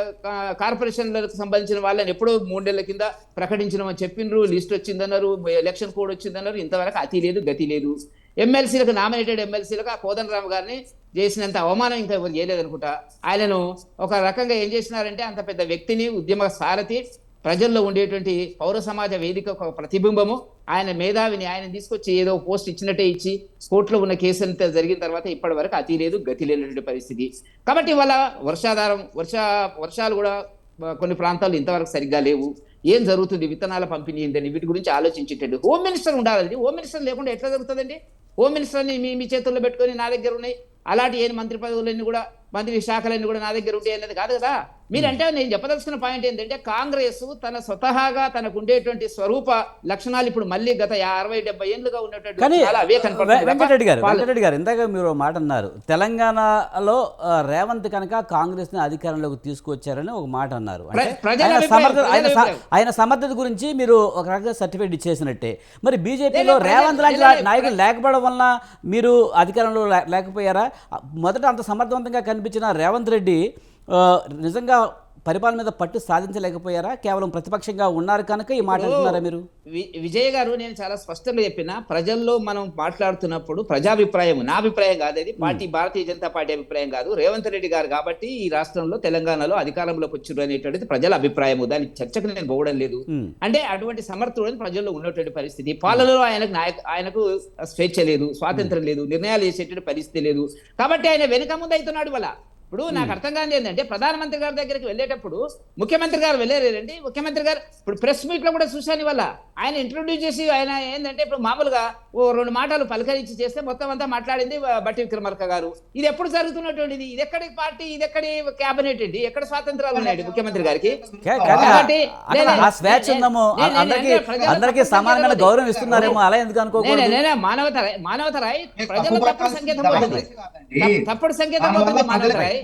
కార్పొరేషన్లకు సంబంధించిన వాళ్ళని ఎప్పుడో 3 నెలల కింద ప్రకటించినామని చెప్పిండ్రు, లిస్ట్ వచ్చిందన్నారు, ఎలక్షన్ కోడ్ వచ్చిందన్నారు, ఇంతవరకు అతి లేదు గతి లేదు. ఎమ్మెల్సీలకు నామినేటెడ్ ఎమ్మెల్సీలకు ఆ కోదండరామ్ గారిని చేసినంత అవమానం ఇంకా ఎవరు చేయలేదనుకుంటా. ఆయనను ఒక రకంగా ఏం చేసినారంటే అంత పెద్ద వ్యక్తిని, ఉద్యమ సారథి, ప్రజల్లో ఉండేటువంటి పౌర సమాజ వేదిక ఒక ప్రతిబింబము, ఆయన మేధావిని ఆయన తీసుకొచ్చి ఏదో పోస్ట్ ఇచ్చినట్టే ఇచ్చి కోర్టులో ఉన్న కేసు అంతా జరిగిన తర్వాత ఇప్పటి వరకు అతి లేదు గతి లేనటువంటి పరిస్థితి. కాబట్టి ఇవాళ వర్షాలు కూడా కొన్ని ప్రాంతాల్లో ఇంతవరకు సరిగ్గా లేవు. ఏం జరుగుతుంది, విత్తనాల పంపిణీ ఏంటండి, వీటి గురించి ఆలోచించేటట్టు హోమ్ మినిస్టర్ ఉండాలండి. హోమ్ మినిస్టర్ లేకుండా ఎట్లా జరుగుతుందండి? హోమ్ మినిస్టర్ని మీ చేతుల్లో పెట్టుకొని నా దగ్గర ఉన్నాయి, అలాంటి ఏ మంత్రి పదవులన్నీ కూడా మంత్రి శాఖలన్నీ కూడా నా దగ్గర ఉంటాయి అనేది కాదు కదా. మీరంటే నేను చెప్పదలుచుకున్న పాయింట్ ఏంటంటే కాంగ్రెస్ తన స్వతహాగా తనకు ఉండేటువంటి స్వరూప లక్షణాలు ఇప్పుడు మళ్ళీ గత 60-70 ఏళ్ళుగా ఉన్నటువంటి కానీ చాలా అవే వెంకటరెడ్డి గారు ఇందాక మీరు మాట అన్నారు, తెలంగాణలో రేవంత్ కనుక కాంగ్రెస్ ని అధికారంలోకి తీసుకొచ్చారని ఒక మాట అన్నారు. ఆయన సమర్థత గురించి మీరు ఒక రకంగా సర్టిఫికేట్ ఇచ్చేసినట్టే. మరి బీజేపీలో రేవంత్ లాంటి నాయకులు లేకపోవడం వలన మీరు అధికారంలో లేకపోయారా? మొదట అంత సమర్థవంతంగా కనిపించిన రేవంత్ రెడ్డి నిజంగా పరిపాలన మీద పట్టు సాధించలేకపోయారా? కేవలం ప్రతిపక్షంగా ఉన్నారు కనుక ఈ మాట అంటున్నారా మీరు? విజయ్ గారు, నేను చాలా స్పష్టంగా చెప్పిన, ప్రజల్లో మనం మాట్లాడుతున్నప్పుడు ప్రజాభిప్రాయం, నా అభిప్రాయం కాదు అది, భారతీయ జనతా పార్టీ అభిప్రాయం కాదు, రేవంత్ రెడ్డి గారు కాబట్టి ఈ రాష్ట్రంలో తెలంగాణలో అధికారంలోకి వచ్చారు అనేటువంటిది ప్రజల అభిప్రాయం. దాని చర్చకు నేను పోవడం లేదు. అంటే అటువంటి సమర్థుడు ప్రజల్లో ఉన్నటువంటి పరిస్థితి, పాలనలో ఆయనకు స్వేచ్ఛ లేదు, స్వాతంత్రం లేదు, నిర్ణయాలు చేసేటువంటి పరిస్థితి లేదు. కాబట్టి ఆయన వెనుక ముందు అవుతున్నాడు వల్ల. ఇప్పుడు నాకు అర్థం కాదు ఏంటంటే ప్రధానమంత్రి గారి దగ్గరికి వెళ్ళేటప్పుడు ముఖ్యమంత్రి గారు వెళ్ళలేరండి. ముఖ్యమంత్రి గారు ఇప్పుడు ప్రెస్ మీట్ లో కూడా చూశాను వల్ల ఆయన ఇంట్రొడ్యూస్ చేసి ఆయన ఏంటంటే ఇప్పుడు మామూలుగా ఓ 2 మాటలు పలకరించి చేస్తే మొత్తం అంతా మాట్లాడింది బట్టి విక్రమార్క గారు. ఇది ఎప్పుడు జరుగుతున్నటువంటిది? ఇది ఎక్కడి పార్టీ, ఇది ఎక్కడి క్యాబినెట్ అండి, ఎక్కడ స్వాతంత్రాలు ఉన్నాయండి ముఖ్యమంత్రి గారికి? అందరికీ సమానమైన గౌరవం ఇస్తున్నారేమో, అలా ఎందుకు అనుకోకూడదు? మానవతరాయ్ ప్రజల తప్పుడు సంకేతం పోతుంది, తప్పుడు సంకేతం పోతుంది. మానవతరాయ్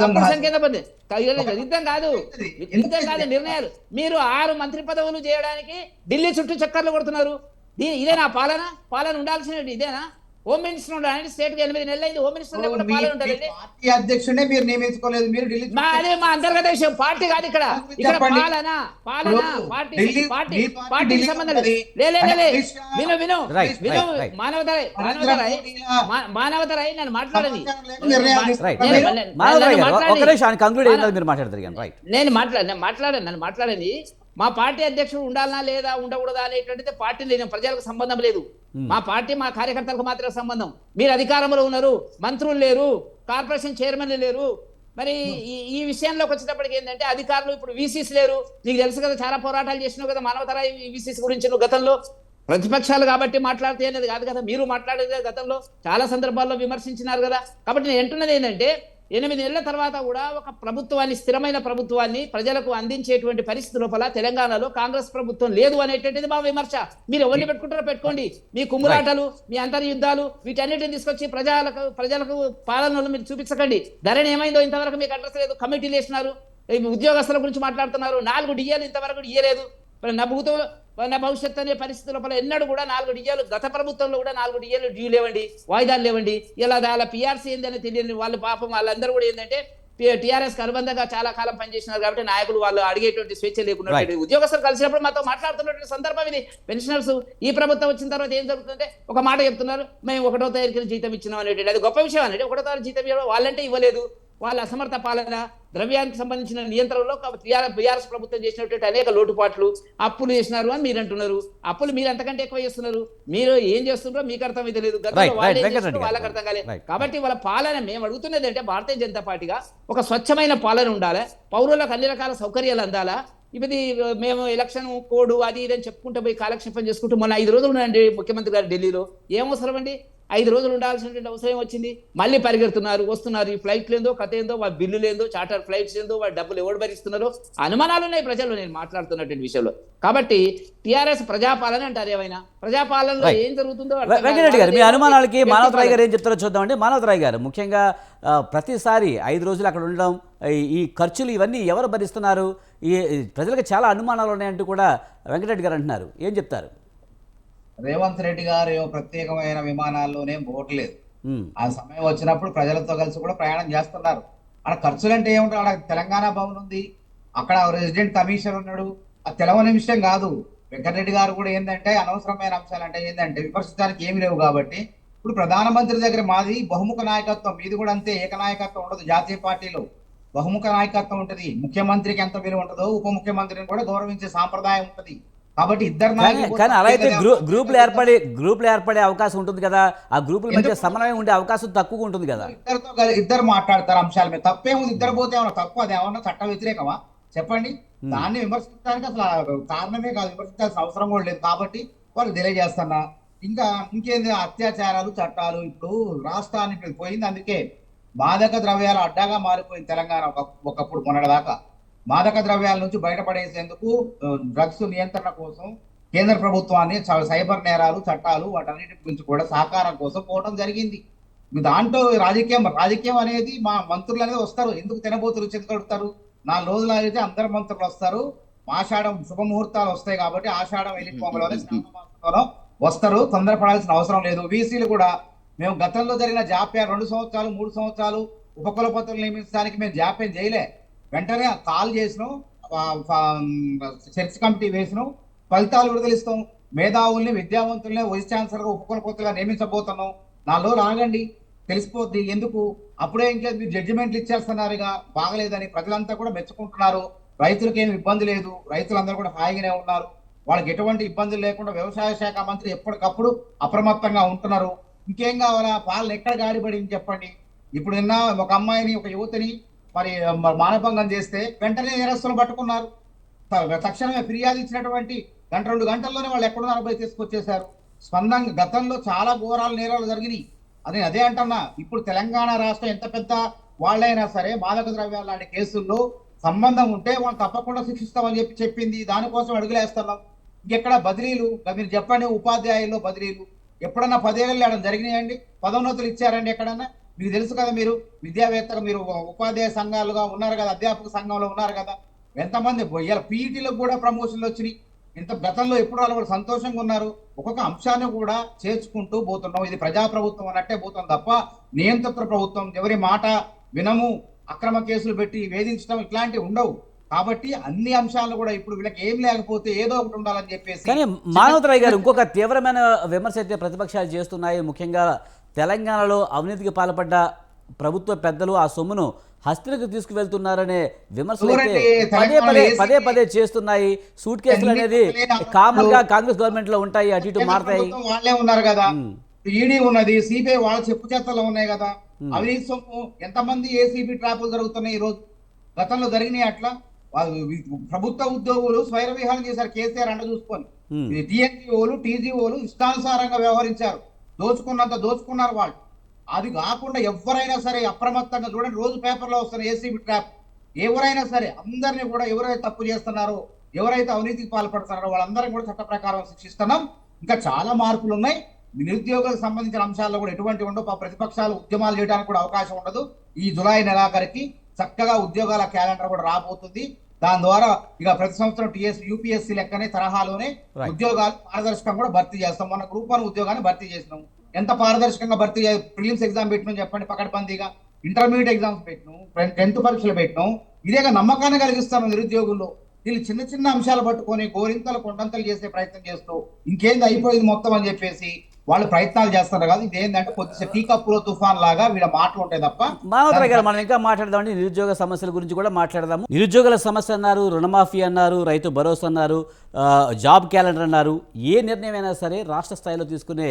తప్పుడు సంకేతం పోతుంది. యుద్ధం కాదు నిర్ణయాలు. మీరు 6 మంత్రి పదవులు చేయడానికి ఢిల్లీ చుట్టూ చక్కర్లు కొడుతున్నారు. ఇదేనా పాలన ఉండాల్సినది? ఇదేనా? హోమ్ మినిస్టర్ ఉండాలంటే స్టేట్ కి 8 నెలలు అయింది, హోమ్ మినిస్టర్ లేకుండా పాలన ఉండాలండి. పార్టీ అధ్యక్షుడే మీరు నియమించుకోలేదు, మీరు ఢిల్లీ అదే మా అంతర్గత విషయం. పార్టీ కాదు ఇక్కడ పాలన పార్టీకి సంబంధం లేదు. మానవతరాయ్ నన్ను మాట్లాడని నన్ను మాట్లాడని మా పార్టీ అధ్యక్షుడు ఉండాలనా లేదా ఉండకూడదా అనేటువంటిది పార్టీ లేదు, ప్రజలకు సంబంధం లేదు. మా పార్టీ మా కార్యకర్తలకు మాత్రమే సంబంధం. మీరు అధికారంలో ఉన్నారు, మంత్రులు లేరు, కార్పొరేషన్ చైర్మన్లు లేరు. మరి ఈ విషయంలోకి వచ్చేటప్పటికి ఏంటంటే అధికారులు ఇప్పుడు వీసీస్ లేరు. నీకు తెలుసు కదా, చాలా పోరాటాలు చేసినావు కదా మానవతరాయ్ వీసీస్ గురించి. నువ్వు గతంలో ప్రతిపక్షాలు కాబట్టి మాట్లాడితే అనేది కాదు కదా, మీరు మాట్లాడేది గతంలో చాలా సందర్భాల్లో విమర్శించినారు కదా. కాబట్టి నేను అంటున్నది ఏంటంటే 8 ఏళ్ల తర్వాత కూడా ఒక ప్రభుత్వాన్ని, స్థిరమైన ప్రభుత్వాన్ని ప్రజలకు అందించేటువంటి పరిస్థితి లోపల తెలంగాణలో కాంగ్రెస్ ప్రభుత్వం లేదు అనేటువంటిది మా విమర్శ. మీరు ఎవరిని పెట్టుకుంటారో పెట్టుకోండి, మీ కుమ్ములాటలు, మీ అంతర్యుద్ధాలు వీటన్నిటిని తీసుకొచ్చి ప్రజలకు పాలనలో మీరు చూపించకండి. ధరణి ఏమైందో ఇంతవరకు మీకు అడ్రస్ లేదు. కమిటీలు వేసినారు, ఉద్యోగస్తుల గురించి మాట్లాడుతున్నారు, 4 డిఏలు ఇంతవరకు ఇయ్యలేదు. నా భవిష్యత్తు అనే పరిస్థితి లోపల ఎన్నడూ కూడా 4 డిఏలు, గత ప్రభుత్వంలో కూడా 4 డిఏలు డ్యూ లేవండి, వాయిదాలు లేవండి. ఇలా వాళ్ళ పిఆర్సీ ఏందని తెలియని వాళ్ళు పాపం వాళ్ళందరూ కూడా ఏంటంటే టీఆర్ఎస్ కి అనుబంధంగా చాలా కాలం పనిచేసినారు కాబట్టి నాయకులు వాళ్ళు అడిగేటువంటి స్వేచ్ఛ లేకుండా ఉద్యోగస్తులు కలిసినప్పుడు మాతో మాట్లాడుతున్నటువంటి సందర్భం ఇది. పెన్షనర్స్ ఈ ప్రభుత్వం వచ్చిన తర్వాత ఏం జరుగుతుందంటే ఒక మాట చెప్తున్నారు, మేము 1వ తారీఖున జీతం ఇచ్చినాం అనేటువంటి. అది గొప్ప విషయం అనేది. 1వ తారీఖు జీతం ఇవ్వడం వాళ్ళంటే ఇవ్వలేదు. వాళ్ళ అసమర్థ పాలన, ద్రవ్యానికి సంబంధించిన నియంత్రణలో టీఆర్ఎస్ ప్రభుత్వం చేసినటువంటి అనేక లోటుపాట్లు, అప్పులు చేసినారు అని మీరు అంటున్నారు. అప్పులు మీరు అంతకంటే ఎక్కువ చేస్తున్నారు. మీరు ఏం చేస్తున్నారో మీకు అర్థం అయితే లేదు, వాళ్ళకి అర్థం కాలేదు. కాబట్టి వాళ్ళ పాలన మేము అడుగుతున్నది అంటే భారతీయ జనతా పార్టీగా ఒక స్వచ్ఛమైన పాలన ఉండాలి, పౌరులకు అన్ని రకాల సౌకర్యాలు అందాలా. ఇది మేము ఎలక్షన్ కోడ్ అది ఇదని చెప్పుకుంటూ పోయి కాలక్షేపం చేసుకుంటూ మొన్న 5 రోజులు ఉన్నాయండి ముఖ్యమంత్రి గారు ఢిల్లీలో. ఏం అవసరం అండి? 5 రోజులు ఉండాల్సినటువంటి అవసరం వచ్చింది. మళ్ళీ పరిగెడుతున్నారు, వస్తున్నారు. ఈ ఫ్లైట్ లేదో, కథ ఏందో, వాళ్ళ బిల్లు లేదో, చార్టర్ ఫ్లైట్స్ ఏందో, వాళ్ళ డబ్బులు ఎవరు భరిస్తున్నారో అనుమానాలు ఉన్నాయి ప్రజలు నేను మాట్లాడుతున్నటువంటి విషయంలో. కాబట్టి టీఆర్ఎస్ ప్రజాపాలన అంటారు. ఏమైనా ప్రజాపాలనలో ఏం జరుగుతుందో. వెంకటరెడ్డి గారు, మీ అనుమానాలకి మానవతరాయ్ గారు ఏం చెప్తారో చూద్దామండి. మానవతరాయ్ గారు, ముఖ్యంగా ప్రతిసారి 5 రోజులు అక్కడ ఉండడం, ఈ ఖర్చులు ఇవన్నీ ఎవరు భరిస్తున్నారు? ఈ ప్రజలకు చాలా అనుమానాలు ఉన్నాయంటూ కూడా వెంకటరెడ్డి గారు అంటున్నారు. ఏం చెప్తారు? రేవంత్ రెడ్డి గారు ప్రత్యేకమైన విమానాల్లోనే పోవట్లేదు. ఆ సమయం వచ్చినప్పుడు ప్రజలతో కలిసి కూడా ప్రయాణం చేస్తున్నారు. అక్కడ ఖర్చులు అంటే ఏముంటారు? అక్కడ తెలంగాణ భవన్ ఉంది, అక్కడ రెసిడెంట్ కమిషనర్ ఉన్నాడు. అది తెలవని విషయం కాదు. వెంకటరెడ్డి గారు కూడా ఏంటంటే అనవసరమైన అంశాలు అంటే ఏంటంటే విమర్శించడానికి ఏమి లేవు కాబట్టి ఇప్పుడు ప్రధానమంత్రి దగ్గర మాది బహుముఖ నాయకత్వం, మీది కూడా అంతే. ఏకనాయకత్వం ఉండదు. జాతీయ పార్టీలో బహుముఖ నాయకత్వం ఉంటుంది. ముఖ్యమంత్రికి ఎంత విలువ ఉంటుందో ఉప ముఖ్యమంత్రిని కూడా గౌరవించే సాంప్రదాయం ఉంటుంది. కాబట్టి కానీ అలా అయితే గ్రూపులు ఏర్పడే అవకాశం ఉంటుంది కదా. ఆ గ్రూపుల మధ్య సమన్వయం ఉండే అవకాశం తక్కువ ఉంటుంది కదా. ఇద్దరు మాట్లాడతారు అంశాల మీద. తప్పేముంది? ఇద్దరు పోతే ఏమన్నా తప్పు? అది ఏమన్నా చట్ట వ్యతిరేకమా చెప్పండి? దాన్ని విమర్శించడానికి అసలు కారణమే కాదు, విమర్శించాల్సిన అవసరం కూడా లేదు. కాబట్టి వాళ్ళు తెలియజేస్తున్నా. ఇంకేంది అత్యాచారాలు చట్టాలు ఇప్పుడు రాష్ట్రానికి పోయింది. అందుకే మాదక ద్రవ్యాల అడ్డాగా మారిపోయింది తెలంగాణ ఒకప్పుడు మొన్నటిదాకా. మాదక ద్రవ్యాల నుంచి బయటపడేసేందుకు డ్రగ్స్ నియంత్రణ కోసం కేంద్ర ప్రభుత్వాన్ని సైబర్ నేరాలు చట్టాలు వాటన్నిటి గురించి కూడా సహకారం కోసం పోవడం జరిగింది. దాంట్లో రాజకీయం అనేది మా మంత్రులు అనేది వస్తారు. ఎందుకు తినబోతులు చెందుతారు? 4 రోజులు అయితే అందరు మంత్రులు వస్తారు. ఆషాఢం శుభముహూర్తాలు వస్తాయి కాబట్టి ఆషాఢం వెళ్ళిపోవడంలోనే శ్రావణ వస్తారు. తొందరపడాల్సిన అవసరం లేదు. వీసీలు కూడా మేము గతంలో జరిగిన జాప్యం 2 సంవత్సరాలు 3 సంవత్సరాలు ఉపకులపతులు నియమించడానికి మేము జాప్యం చేయలే. వెంటనే కాల్ చేసినాం, చర్చ్ కమిటీ వేసినాం, ఫలితాలు విడుదలిస్తాం. మేధావుల్ని విద్యావంతుల్ని వైస్ ఛాన్సలర్ ఉపకులపతులుగా నియమించబోతున్నాం. 4 రోజులు ఆగండి, తెలిసిపోద్ది. ఎందుకు అప్పుడే ఇంకేది మీరు జడ్జిమెంట్లు ఇచ్చేస్తున్నారుగా బాగలేదని ప్రజలంతా కూడా మెచ్చుకుంటున్నారు. రైతులకు ఏమి ఇబ్బంది లేదు, రైతులందరూ కూడా హాయిగానే ఉన్నారు. వాళ్ళకి ఎటువంటి ఇబ్బందులు లేకుండా వ్యవసాయ శాఖ మంత్రి ఎప్పటికప్పుడు అప్రమత్తంగా ఉంటున్నారు. ఇంకేం కావాలా? పాలన ఎక్కడ గాడిపడింది చెప్పండి. ఇప్పుడు నిన్న ఒక అమ్మాయిని ఒక యువతిని మరి మానభంగం చేస్తే వెంటనే నేరస్తులు పట్టుకున్నారు. తక్షణమే ఫిర్యాదు ఇచ్చినటువంటి 1-2 గంటల్లోనే వాళ్ళు ఎక్కడున్నారో పోయి తీసుకొచ్చేశారు. స్పందంగా గతంలో చాలా ఘోరాలు నేరాలు జరిగినాయి. అదే అంటున్నా. ఇప్పుడు తెలంగాణ రాష్ట్రం ఎంత పెద్ద వాళ్ళైనా సరే మాదక ద్రవ్యాలు లాంటి కేసుల్లో సంబంధం ఉంటే వాళ్ళు తప్పకుండా శిక్షిస్తామని చెప్పింది. దానికోసం అడుగులేస్తున్నాం. ఇంకెక్కడ బదిలీలు మీరు చెప్పండి. ఉపాధ్యాయుల్లో బదిలీలు ఎప్పుడన్నా 10 ఏళ్ళు ఆడ జరిగినాయండి? పదోన్నతులు ఇచ్చారండి ఎక్కడన్నా? మీకు తెలుసు కదా, మీరు విద్యావేత్తగా మీరు ఉపాధ్యాయ సంఘాలుగా ఉన్నారు కదా, అధ్యాపక సంఘంలో ఉన్నారు కదా. ఎంతమంది పీఈటీలకు కూడా ప్రమోషన్లు వచ్చినాయి. ఇంత గతంలో ఎప్పుడు వాళ్ళు కూడా సంతోషంగా ఉన్నారు. ఒక్కొక్క అంశాన్ని కూడా చేర్చుకుంటూ పోతున్నాం. ఇది ప్రజాప్రభుత్వం అన్నట్టే పోతాం తప్ప నియంత్రిత ప్రభుత్వం. ఎవరి మాట వినము, అక్రమ కేసులు పెట్టి వేధించడం ఇట్లాంటివి ఉండవు. కాబట్టి అన్ని అంశాలు కూడా ఇప్పుడు వీళ్ళకి ఏం లేకపోతే ఏదో ఒకటి ఉండాలని చెప్పేసి. కానీ మానవతరాయ్ గారు, ఇంకొక తీవ్రమైన విమర్శ అయితే ప్రతిపక్షాలు చేస్తున్నాయి. ముఖ్యంగా తెలంగాణలో అవినీతికి పాల్పడ్డ ప్రభుత్వ పెద్దలు ఆ సొమ్మును హస్తిలకు తీసుకువెళ్తున్నారనే విమర్శలు అయితే పదే పదే చేస్తున్నాయి. సూట్ కేసులు అనేది కామన్ గా కాంగ్రెస్ గవర్నమెంట్ లో ఉంటాయి, అటు ఇటు మారుతాయి. వాళ్ళే ఉన్నారు కదా, ఈడీ ఉన్నది, సిబిఐ వాళ్ళ చెప్పు చేతల్లో ఉన్నాయి కదా. అవినీతి సొమ్ము ఎంతమంది ఏసీబీ ట్రాపులు జరుగుతున్నాయి ఈ రోజు, గతంలో జరిగినాయి. అట్లా ప్రభుత్వ ఉద్యోగులు స్వైర విహారం చేశారు కేసీఆర్ అండ చూసుకొని. టీఎన్జీఓలు టీజీఓలు ఇష్టానుసారంగా వ్యవహరించారు. దోచుకున్నంత దోచుకున్నారు వాళ్ళు. అది కాకుండా ఎవరైనా సరే అప్రమత్తంగా చూడండి. రోజు పేపర్లో వస్తున్న ఏసీబీ ట్రాప్. ఎవరైనా సరే అందరినీ కూడా ఎవరైతే తప్పు చేస్తున్నారో, ఎవరైతే అవినీతికి పాల్పడుతున్నారో వాళ్ళందరినీ కూడా చట్ట ప్రకారం శిక్షిస్తున్నాం. ఇంకా చాలా మార్పులు ఉన్నాయి. నిరుద్యోగులకు సంబంధించిన అంశాల్లో కూడా ఎటువంటి ఉండవు. ప్రతిపక్షాలు ఉద్యమాలు చేయడానికి కూడా అవకాశం ఉండదు. ఈ జులై నెలాఖరికి చక్కగా ఉద్యోగాల క్యాలెండర్ కూడా రాబోతుంది. దాని ద్వారా ఇక ప్రతి సంవత్సరం యూపీఎస్సీ లెక్కనే తరహాలోనే ఉద్యోగాలు పారదర్శకంగా కూడా భర్తీ చేస్తాం. మన గ్రూప్ 1 ఉద్యోగాన్ని భర్తీ చేసినాం. ఎంత పారదర్శకంగా భర్తీ ప్రిలిమ్స్ ఎగ్జామ్ పెట్టినాం చెప్పండి, పకడ్బందీగా. ఇంటర్మీడియట్ ఎగ్జామ్స్ పెట్టినాం, 10th పరీక్షలు పెట్టినాం. ఇదేగా నమ్మకాన్ని కలిగిస్తాను నిరుద్యోగుల్లో. వీళ్ళు చిన్న చిన్న అంశాలు పట్టుకొని గోరింతలు కొండంతలు చేసే ప్రయత్నం చేస్తూ ఇంకేంది అయిపోయింది మొత్తం అని చెప్పేసి వాళ్ళు ప్రయత్నాలు చేస్తారు కదా. ఇదేంటంటే కొద్దిసేపు టీ కప్పులో తుఫాన్ లాగా వీళ్ళ మాటలు ఉంటాయి తప్ప. మానవతరాయ్ గారు, మనం ఇంకా మాట్లాడదామండి. నిరుద్యోగ సమస్యల గురించి కూడా మాట్లాడదాము. నిరుద్యోగుల సమస్య అన్నారు, రుణమాఫీ అన్నారు, రైతు భరోసా అన్నారు, జాబ్ క్యాలెండర్ అన్నారు. ఏ నిర్ణయం అయినా సరే రాష్ట్ర స్థాయిలో తీసుకునే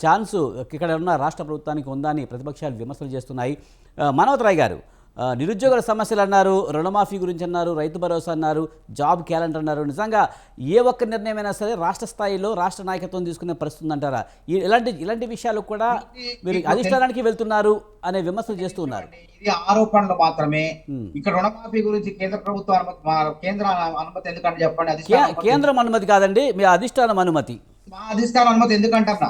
ఛాన్సు ఇక్కడ ఉన్న రాష్ట్ర ప్రభుత్వానికి ఉందా అని ప్రతిపక్షాలు విమర్శలు చేస్తున్నాయి. మానవతరాయ్ గారు, నిరుద్యోగుల సమస్యలు అన్నారు, రుణమాఫీ గురించి అన్నారు, రైతు భరోసా అన్నారు, జాబ్ క్యాలెండర్ అన్నారు. నిజంగా ఏ ఒక్క నిర్ణయం అయినా సరే రాష్ట్ర స్థాయిలో రాష్ట్ర నాయకత్వం తీసుకునే పరిస్థితి అంటారా? ఇలాంటి విషయాలు కూడా మీరు అధిష్టానానికి వెళ్తున్నారు అనే విమర్శలు చేస్తూ ఉన్నారు. ఇది ఆరోపణలు మాత్రమే. ఇక్కడ రుణమాఫీ గురించి కేంద్ర ప్రభుత్వం కేంద్ర అనుమతి ఎందుకంటే చెప్పండి. కేంద్రం అనుమతి కాదండి, మీ అధిష్టానం అనుమతి. మా అధిష్టానం అనుమతి ఎందుకంటున్నా,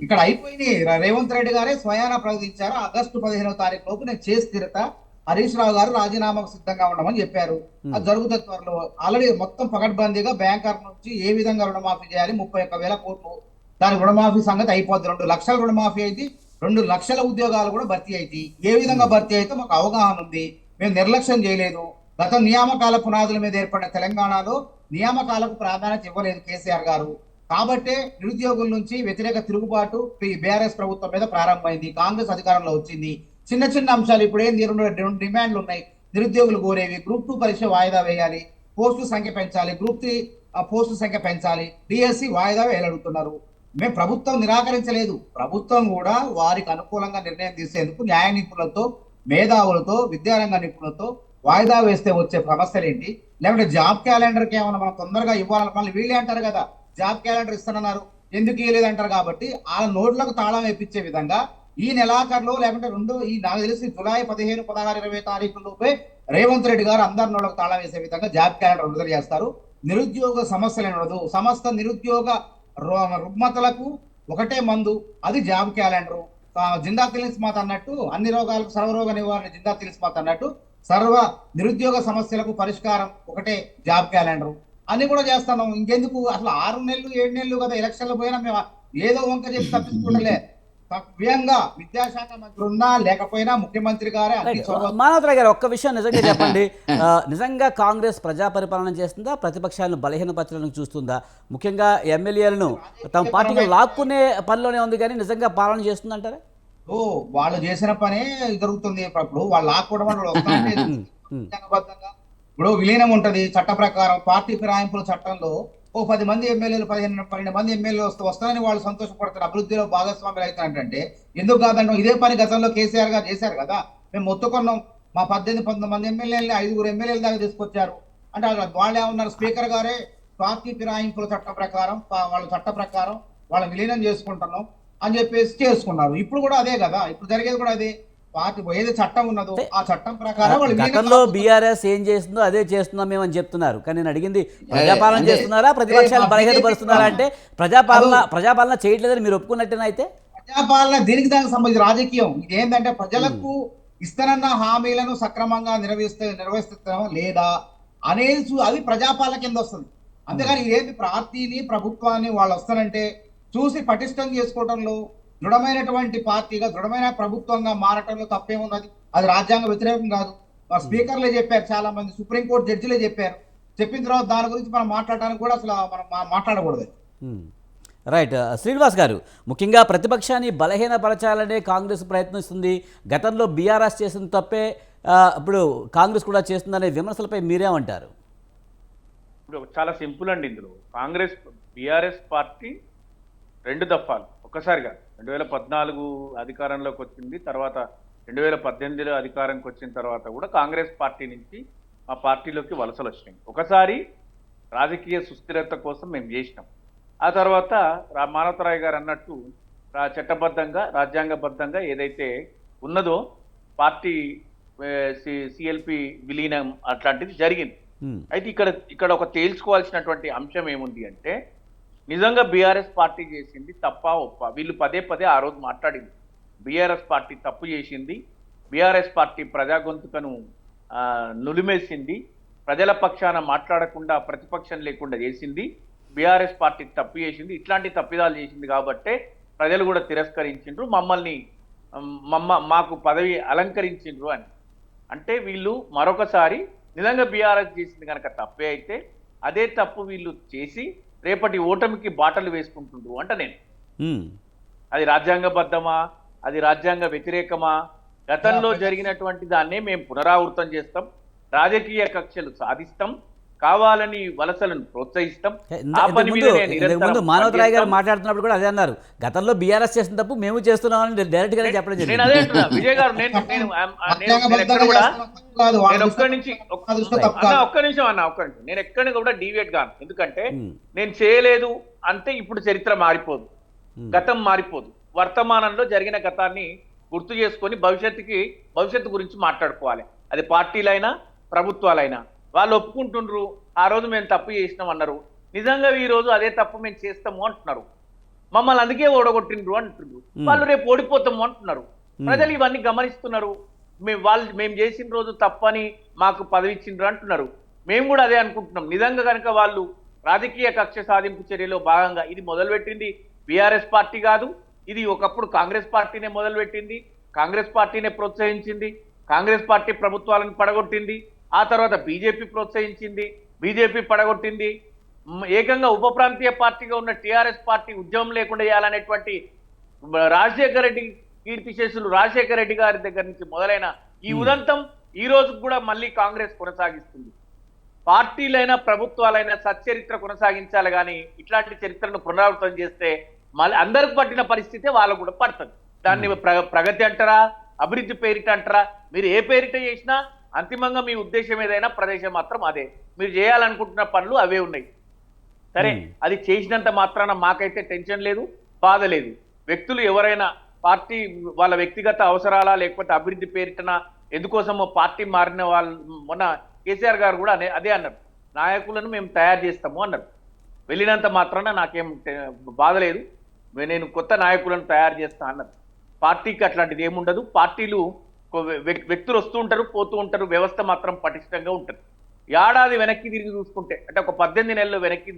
ఇక్కడ అయిపోయింది. రేవంత్ రెడ్డి గారే స్వయాన ప్రకటించారు. ఆగస్టు 15వ తారీఖు లోపు నేను చేసి తీరతా, హరీష్ రావు గారు రాజీనామాకు సిద్ధంగా ఉండమని చెప్పారు. అది జరుగుతుంది త్వరలో. ఆల్రెడీ మొత్తం పకడ్బందీగా బ్యాంకర్ నుంచి ఏ విధంగా రుణమాఫీ చేయాలి, 31,000 కోట్లు దాని రుణమాఫీ సంగతి అయిపోద్ది. 2 లక్షల రుణమాఫీ అయితే 2 లక్షల ఉద్యోగాలు కూడా భర్తీ అయితే ఏ విధంగా భర్తీ అయితే మాకు అవగాహన ఉంది. మేము నిర్లక్ష్యం చేయలేదు. గత నియామకాల పునాదుల మీద ఏర్పడిన తెలంగాణలో నియామకాలకు ప్రాధాన్యత ఇవ్వలేదు కేసీఆర్ గారు. కాబట్టే నిరుద్యోగుల నుంచి వ్యతిరేక తిరుగుబాటు బీఆర్ఎస్ ప్రభుత్వం మీద ప్రారంభమైంది. కాంగ్రెస్ అధికారంలో వచ్చింది. చిన్న చిన్న అంశాలు ఇప్పుడు ఏంది, 2 డిమాండ్లు ఉన్నాయి నిరుద్యోగులు కోరేవి. గ్రూప్ 2 పరీక్ష వాయిదా వేయాలి, పోస్టుల సంఖ్య పెంచాలి, గ్రూప్ 3 పోస్టుల సంఖ్య పెంచాలి, డిఎస్సి వాయిదా వేయాలడుగుతున్నారు. మేము ప్రభుత్వం నిరాకరించలేదు. ప్రభుత్వం కూడా వారికి అనుకూలంగా నిర్ణయం తీసేందుకు న్యాయ నిపుణులతో, మేధావులతో, విద్యారంగ నిపుణులతో వాయిదా వేస్తే వచ్చే సమస్యలు ఏంటి, లేకుంటే జాబ్ క్యాలెండర్కి ఏమైనా మనం తొందరగా ఇవ్వాలి, మళ్ళీ వీళ్ళే అంటారు కదా జాబ్ క్యాలెండర్ ఇస్తానన్నారు ఎందుకు ఇవ్వలేదంటారు. కాబట్టి వాళ్ళ నోట్లకు తాళం వేపించే విధంగా ఈ నెలాఖరులో లేకుంటే ఈ నాకు తెలిసి జూలై 15, 16, 20 తారీఖుల్లోపే రేవంత్ రెడ్డి గారు అందరి నోట్లకు తాళం వేసే విధంగా జాబ్ క్యాలెండర్ విడుదల చేస్తారు. నిరుద్యోగ సమస్యలు ఉండదు, సమస్త నిరుద్యోగ రుగ్మతలకు ఒకటే మందు, అది జాబ్ క్యాలెండర్. జిందా తిలిస్మాత్ అన్నట్టు అన్ని రోగాలకు సర్వరోగ నివారణ జిందా తిలిస్మాత్ అన్నట్టు సర్వ నిరుద్యోగ సమస్యలకు పరిష్కారం ఒకటే జాబ్ క్యాలెండర్ అన్ని కూడా చేస్తాను. ఇంకెందుకు అసలు 6 నెలలు 7 నెలలు కదా ఎలక్షన్లు పోయినా మేము ఏదో వంక చెప్పి తప్పించుకుంటలే. వ్యయంగా విద్యాశాఖ మంత్రి ఉన్నా లేకపోయినా ముఖ్యమంత్రి గారే అన్ని మానవరావు గారు, ఒక్క విషయం నిజంగా చెప్పండి. నిజంగా కాంగ్రెస్ ప్రజా పరిపాలన చేస్తుందా, ప్రతిపక్షాలను బలహీనపరచడానికి చూస్తుందా? ముఖ్యంగా ఎమ్మెల్యేలను తమ పార్టీకి లాక్కునే పనిలోనే ఉంది, కానీ నిజంగా పాలన చేస్తుందంటారా? వాళ్ళు చేసిన పనే జరుగుతుంది. ఇప్పుడు వాళ్ళు లాక్కోవడం వాళ్ళు రాజ్యాంగబద్ధంగా ఇప్పుడు విలీనం ఉంటది చట్ట ప్రకారం. పార్టీ ఫిరాయింపుల చట్టంలో 10 మంది ఎమ్మెల్యేలు 12 మంది ఎమ్మెల్యేలు వస్తారని వాళ్ళు సంతోషపడతారు, అభివృద్ధిలో భాగస్వాములు అవుతారంటే ఎందుకు కాదంటాం? ఇదే పని గతంలో కేసీఆర్ గారు చేశారు కదా. మేము మొత్తుకున్నాం, మా 18-19 మంది ఎమ్మెల్యేలని 5 ఎమ్మెల్యేల దాకా తీసుకొచ్చారు అంటే వాళ్ళు ఏమన్నారు, స్పీకర్ గారే పార్టీ ఫిరాయింపుల చట్టం ప్రకారం వాళ్ళ చట్ట ప్రకారం వాళ్ళ విలీనం చేసుకుంటున్నాం అని చెప్పేసి చేసుకున్నారు. ఇప్పుడు కూడా అదే కదా, ఇప్పుడు జరిగేది కూడా అదే. పార్టీ ఏది చట్టం ఉన్నదో ఆ చట్టం ప్రకారం గతంలో బీఆర్ఎస్ ఏం చేస్తుందో అదే చేస్తున్నాం మేము అని చెప్తున్నారు. కానీ నేను అడిగింది, ప్రజాపాలన చేస్తున్నారా, ప్రతిపక్షాలు బలహీనపరుస్తున్నారా అంటే ప్రజాపాలన చేయట్లేదని మీరు ఒప్పుకున్నట్టేనా? అయితే ప్రజాపాలన దీనికి దానికి సంబంధించి రాజకీయం ఇది ఏంటంటే ప్రజలకు ఇస్తానన్న హామీలను సక్రమంగా నిర్వహిస్తున్నాం లేదా అనేది అది ప్రజాపాలన కింద వస్తుంది. అంతేగాని ఇదేంటి పార్టీని ప్రభుత్వాన్ని వాళ్ళు వస్తానంటే చూసి పటిష్టం చేసుకోవడంలో దృఢమైనటువంటి పార్టీగా దృఢమైన ప్రభుత్వంగా మారటంలో తప్పేమున్నది? అది రాజ్యాంగ వ్యతిరేకం కాదు. స్పీకర్లే చెప్పారు, చాలా మంది సుప్రీంకోర్టు జడ్జిలే చెప్పారు. చెప్పిన తర్వాత దాని గురించి మనం మాట్లాడడానికి కూడా అసలు మనం మాట్లాడకూడదు. రైట్. శ్రీనివాస్ గారు, ముఖ్యంగా ప్రతిపక్షాన్ని బలహీనపరచాలనే కాంగ్రెస్ ప్రయత్నిస్తుంది. గతంలో బీఆర్ఎస్ చేసిన తప్పే ఇప్పుడు కాంగ్రెస్ కూడా చేస్తుందనే విమర్శలపై మీరేమంటారు? ఇప్పుడు చాలా సింపుల్ అండి. ఇందులో కాంగ్రెస్ బీఆర్ఎస్ పార్టీ 2 దఫాలు ఒక్కసారిగా 2014 అధికారంలోకి వచ్చింది, తర్వాత 2018లో అధికారంకి వచ్చిన తర్వాత కూడా కాంగ్రెస్ పార్టీ నుంచి మా పార్టీలోకి వలసలు వచ్చినాయి. ఒకసారి రాజకీయ సుస్థిరత కోసం మేము చేసినాం. ఆ తర్వాత మానవరావు గారు అన్నట్టు చట్టబద్ధంగా రాజ్యాంగబద్ధంగా ఏదైతే ఉన్నదో పార్టీ సిఎల్పి విలీనం అట్లాంటిది జరిగింది. అయితే ఇక్కడ ఒక తేల్చుకోవాల్సినటువంటి అంశం ఏముంది అంటే, నిజంగా బీఆర్ఎస్ పార్టీ చేసింది తప్పా ఒప్ప? వీళ్ళు పదే ఆ రోజు మాట్లాడింది బీఆర్ఎస్ పార్టీ తప్పు చేసింది, బీఆర్ఎస్ పార్టీ ప్రజా గొంతుకను నులిమేసింది, ప్రజల పక్షాన మాట్లాడకుండా ప్రతిపక్షం లేకుండా చేసింది, బీఆర్ఎస్ పార్టీ తప్పు చేసింది, ఇట్లాంటి తప్పిదాలు చేసింది కాబట్టే ప్రజలు కూడా తిరస్కరించిండ్రు, మాకు పదవి అలంకరించిండ్రు అని. అంటే వీళ్ళు మరొకసారి నిజంగా బీఆర్ఎస్ చేసింది కనుక తప్పే అయితే అదే తప్పు వీళ్ళు చేసి రేపటి ఓటమికి బాటలు వేసుకుంటుండ్రు అంట నేను. అది రాజ్యాంగబద్ధమా, అది రాజ్యాంగ వ్యతిరేకమా? గతంలో జరిగినటువంటి దాన్నే మేము పునరావృతం చేస్తాం, రాజకీయ కక్షలు సాధిస్తాం, కావాలని వలసలను ప్రోత్సహిస్తాం. మానవరావు గారు మాట్లాడుతున్నప్పుడు కూడా అదే అన్నారు, గతంలో బీఆర్ఎస్ చేసిన తప్పు మేము చేస్తున్నామని డైరెక్ట్ గానే చెప్పడం జరిగింది. నేను అదే అంటున్నా విజయ్ గారు, ఒక్క నిమిషం నేను ఎక్కడ కూడా డీవియేట్ గాను. ఎందుకంటే నేను చేయలేదు అంటే ఇప్పుడు చరిత్ర మారిపోదు, గతం మారిపోదు. వర్తమానంలో జరిగిన గతాన్ని గుర్తు చేసుకొని భవిష్యత్తు గురించి మాట్లాడుకోవాలి. అది పార్టీలైనా ప్రభుత్వాలైనా. వాళ్ళు ఒప్పుకుంటుండ్రు, ఆ రోజు మేము తప్పు చేసినాం అన్నారు, నిజంగా ఈ రోజు అదే తప్పు మేము చేస్తాము అంటున్నారు, మమ్మల్ని అందుకే ఓడగొట్టిండ్రు అంటున్నారు, వాళ్ళు రేపు ఓడిపోతాము అంటున్నారు. ప్రజలు ఇవన్నీ గమనిస్తున్నారు. మేము చేసిన రోజు తప్పని మాకు పదవి ఇచ్చిండ్రు అంటున్నారు. మేము కూడా అదే అనుకుంటున్నాం. నిజంగా కనుక వాళ్ళు రాజకీయ కక్ష సాధింపు చర్యలో భాగంగా ఇది మొదలుపెట్టింది బీఆర్ఎస్ పార్టీ కాదు, ఇది ఒకప్పుడు కాంగ్రెస్ పార్టీనే మొదలుపెట్టింది, కాంగ్రెస్ పార్టీనే ప్రోత్సహించింది, కాంగ్రెస్ పార్టీ ప్రభుత్వాలను పడగొట్టింది, ఆ తర్వాత బీజేపీ ప్రోత్సహించింది, బీజేపీ పడగొట్టింది. ఏకంగా ఉప ప్రాంతీయ పార్టీగా ఉన్న టీఆర్ఎస్ పార్టీ ఉద్యమం లేకుండా చేయాలనేటువంటి రాజశేఖర రెడ్డి కీర్తిశేషులు రాజశేఖర రెడ్డి గారి దగ్గర నుంచి మొదలైన ఈ ఉదంతం ఈ రోజు కూడా మళ్ళీ కాంగ్రెస్ కొనసాగిస్తుంది. పార్టీలైనా ప్రభుత్వాలైనా సచ్చరిత్ర కొనసాగించాలి, కానీ ఇట్లాంటి చరిత్రను పునరావృతం చేస్తే మళ్ళీ అందరికి పట్టిన పరిస్థితే వాళ్ళకు కూడా పడుతుంది. దాన్ని ప్రగతి అంటారా, అభివృద్ధి పేరిట అంటారా, మీరు ఏ పేరిట చేసినా అంతిమంగా మీ ఉద్దేశం ఏదైనా ప్రదేశం మాత్రం అదే. మీరు చేయాలనుకుంటున్న పనులు అవే ఉన్నాయి. సరే, అది చేసినంత మాత్రాన మాకైతే టెన్షన్ లేదు, బాధ లేదు. వ్యక్తులు ఎవరైనా పార్టీ వాళ్ళ వ్యక్తిగత అవసరాల లేకపోతే అభివృద్ధి పేరిటన ఎందుకోసమో పార్టీ మారిన వాళ్ళు, మొన్న కేసీఆర్ గారు కూడా అదే అన్నారు, నాయకులను మేము తయారు చేస్తాము అన్నారు. వెళ్ళినంత మాత్రాన నాకేం బాధ లేదు, నేను కొత్త నాయకులను తయారు చేస్తా అన్నారు. పార్టీకి అట్లాంటిది ఏముండదు. పార్టీలు వ్యక్తులు వస్తూ ఉంటారు, పోతూ ఉంటారు, వ్యవస్థ మాత్రం పటిష్టంగా ఉంటుంది. ఏడాది వెనక్కి తిరిగి చూసుకుంటే, అంటే ఒక 18 నెలలు వెనక్కి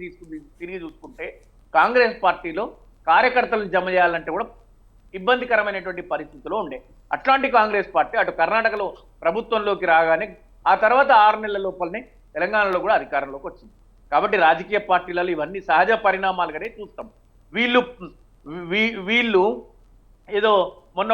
తిరిగి చూసుకుంటే కాంగ్రెస్ పార్టీలో కార్యకర్తలను జమ చేయాలంటే కూడా ఇబ్బందికరమైనటువంటి పరిస్థితిలో ఉండే. అట్లాంటి కాంగ్రెస్ పార్టీ అటు కర్ణాటకలో ప్రభుత్వంలోకి రాగానే ఆ తర్వాత 6 నెలల లోపలనే తెలంగాణలో కూడా అధికారంలోకి వచ్చింది. కాబట్టి రాజకీయ పార్టీలలో ఇవన్నీ సహజ పరిణామాలుగానే చూస్తాం. వీళ్ళు ఏదో మొన్న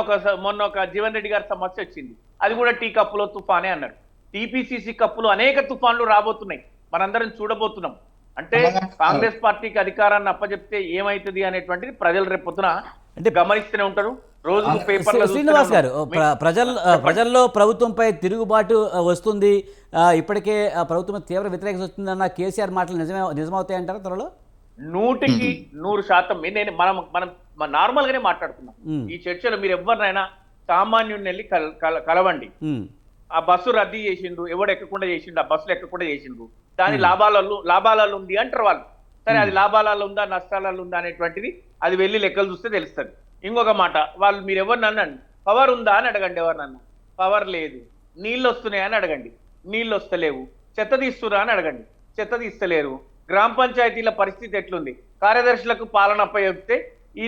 ఒక జీవన్ రెడ్డి గారి సమస్య వచ్చింది, అది కూడా టీ కప్పులో తుఫానే అన్నారు. టీపీసీసీ కప్పులు అనేక తుఫాన్లు రాబోతున్నాయి, మనందరం చూడబోతున్నాం. అంటే కాంగ్రెస్ పార్టీకి అధికారాన్ని అప్పచెప్తే ఏమైతుంది అనేటువంటిది ప్రజలు రేపొద్దున అంటే గమనిస్తూనే ఉంటారు. రోజు పేపర్లో శ్రీనివాస్ గారు, ప్రజల్లో ప్రభుత్వంపై తిరుగుబాటు వస్తుంది, ఇప్పటికే ప్రభుత్వం తీవ్ర వ్యతిరేకత వస్తుందన్న కేసీఆర్ మాటలు నిజమవుతాయంటారా త్వరలో? 100% నేను మనం నార్మల్ గానే మాట్లాడుతున్నాం ఈ చర్చలో. మీరు ఎవరినైనా సామాన్యుడిని వెళ్ళి కలవండి. ఆ బస్సు రద్దీ చేసిండు, ఎవడు ఎక్కకుండా చేసిండు, ఆ బస్సులు ఎక్కకుండా చేసిండు, దాని లాభాలలో ఉంది అంటారు వాళ్ళు. సరే, అది లాభాలలో ఉందా నష్టాలలో ఉందా అనేటువంటిది అది వెళ్ళి లెక్కలు చూస్తే తెలుస్తుంది. ఇంకొక మాట, వాళ్ళు మీరు ఎవరిని అనండి, పవర్ ఉందా అని అడగండి, ఎవరినన్నా పవర్ లేదు. నీళ్ళు వస్తున్నాయని అడగండి, నీళ్ళు వస్తలేవు. చెత్త తీస్తురా అని అడగండి, చెత్త తీస్తలేరు. గ్రామ పంచాయతీల పరిస్థితి ఎట్లుంది, కార్యదర్శులకు పాలన అప్పచెప్తే ఈ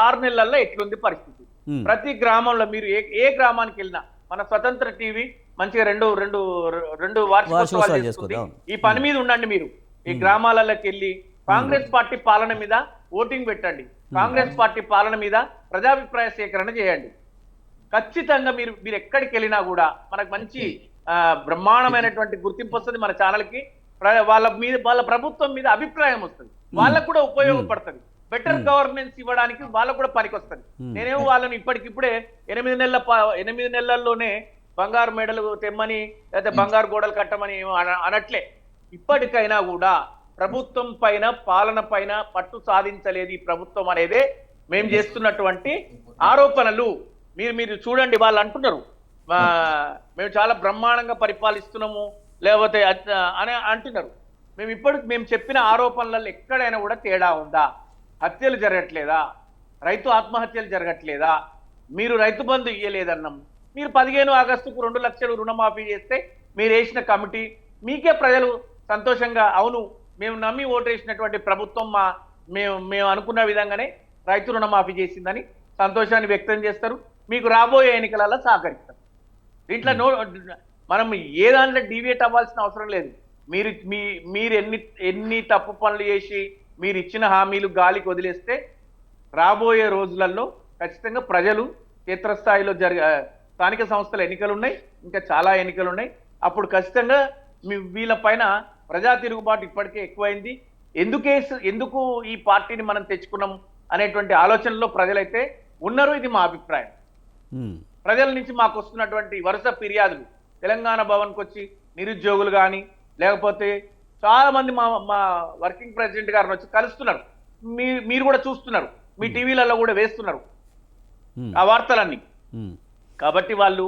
6 నెలల్లో ఎట్లుంది పరిస్థితి. ప్రతి గ్రామంలో మీరు ఏ గ్రామానికి వెళ్ళినా, మన స్వతంత్ర టీవీ మంచిగా రెండు వార్షికోత్సవాలు చేసుకుంది. ఈ పని మీద ఉండండి. మీరు ఈ గ్రామాలలోకి వెళ్ళి కాంగ్రెస్ పార్టీ పాలన మీద ఓటింగ్ పెట్టండి, కాంగ్రెస్ పార్టీ పాలన మీద ప్రజాభిప్రాయ సేకరణ చేయండి. ఖచ్చితంగా మీరు ఎక్కడికి వెళ్ళినా కూడా మనకు మంచి బ్రహ్మాండమైనటువంటి గుర్తింపు వస్తుంది. మన ఛానల్కి వాళ్ళ ప్రభుత్వం మీద అభిప్రాయం వస్తుంది, వాళ్ళకు కూడా ఉపయోగపడుతుంది. బెటర్ గవర్నెన్స్ ఇవ్వడానికి వాళ్ళకు కూడా పనికి వస్తుంది. నేనేమో వాళ్ళని ఇప్పటికిప్పుడే 8 నెలల్లోనే బంగారు మెడలు తెమ్మని లేకపోతే బంగారు గోడలు కట్టమని అనట్లే. ఇప్పటికైనా కూడా ప్రభుత్వం పైన పాలన పైన పట్టు సాధించలేదు ఈ ప్రభుత్వం అనేదే మేము చేస్తున్నటువంటి ఆరోపణలు. మీరు చూడండి, వాళ్ళు అంటున్నారు మేము చాలా బ్రహ్మాండంగా పరిపాలిస్తున్నాము లేకపోతే అని అంటున్నారు. మేము చెప్పిన ఆరోపణలలో ఎక్కడైనా కూడా తేడా ఉందా? హత్యలు జరగట్లేదా? రైతు ఆత్మహత్యలు జరగట్లేదా? మీరు రైతు బంధు ఇయ్యలేదన్నాం. మీరు 15 ఆగస్టుకు 2 లక్షలు రుణమాఫీ చేస్తే మీరు వేసిన కమిటీ మీకే ప్రజలు సంతోషంగా అవును మేము నమ్మి ఓటేసినటువంటి ప్రభుత్వం మేము అనుకున్న విధంగానే రైతు రుణమాఫీ చేసిందని సంతోషాన్ని వ్యక్తం చేస్తారు. మీకు రాబోయే ఎన్నికలలో సహకరిస్తారు. దీంట్లో మనం ఏ దాంట్లో డీవియేట్ అవ్వాల్సిన అవసరం లేదు. మీరు ఎన్ని తప్పు పనులు చేసి మీరు ఇచ్చిన హామీలు గాలికి వదిలేస్తే రాబోయే రోజులలో ఖచ్చితంగా ప్రజలు క్షేత్రస్థాయిలో స్థానిక సంస్థల ఎన్నికలు ఉన్నాయి, ఇంకా చాలా ఎన్నికలు ఉన్నాయి. అప్పుడు ఖచ్చితంగా వీళ్ళ పైన ప్రజా తిరుగుబాటు ఇప్పటికే ఎక్కువైంది. ఎందుకు ఈ పార్టీని మనం తెచ్చుకున్నాం అనేటువంటి ఆలోచనలో ప్రజలైతే ఉన్నారు. ఇది మా అభిప్రాయం. ప్రజల నుంచి మాకు వస్తున్నటువంటి వరుస ఫిర్యాదులు, తెలంగాణ భవన్కి వచ్చి నిరుద్యోగులు కానీ లేకపోతే చాలా మంది మా వర్కింగ్ ప్రెసిడెంట్ గారిని వచ్చి కలుస్తున్నారు. మీరు కూడా చూస్తున్నారు, మీ టీవీలలో కూడా వేస్తున్నారు ఆ వార్తలన్నీ. కాబట్టి వాళ్ళు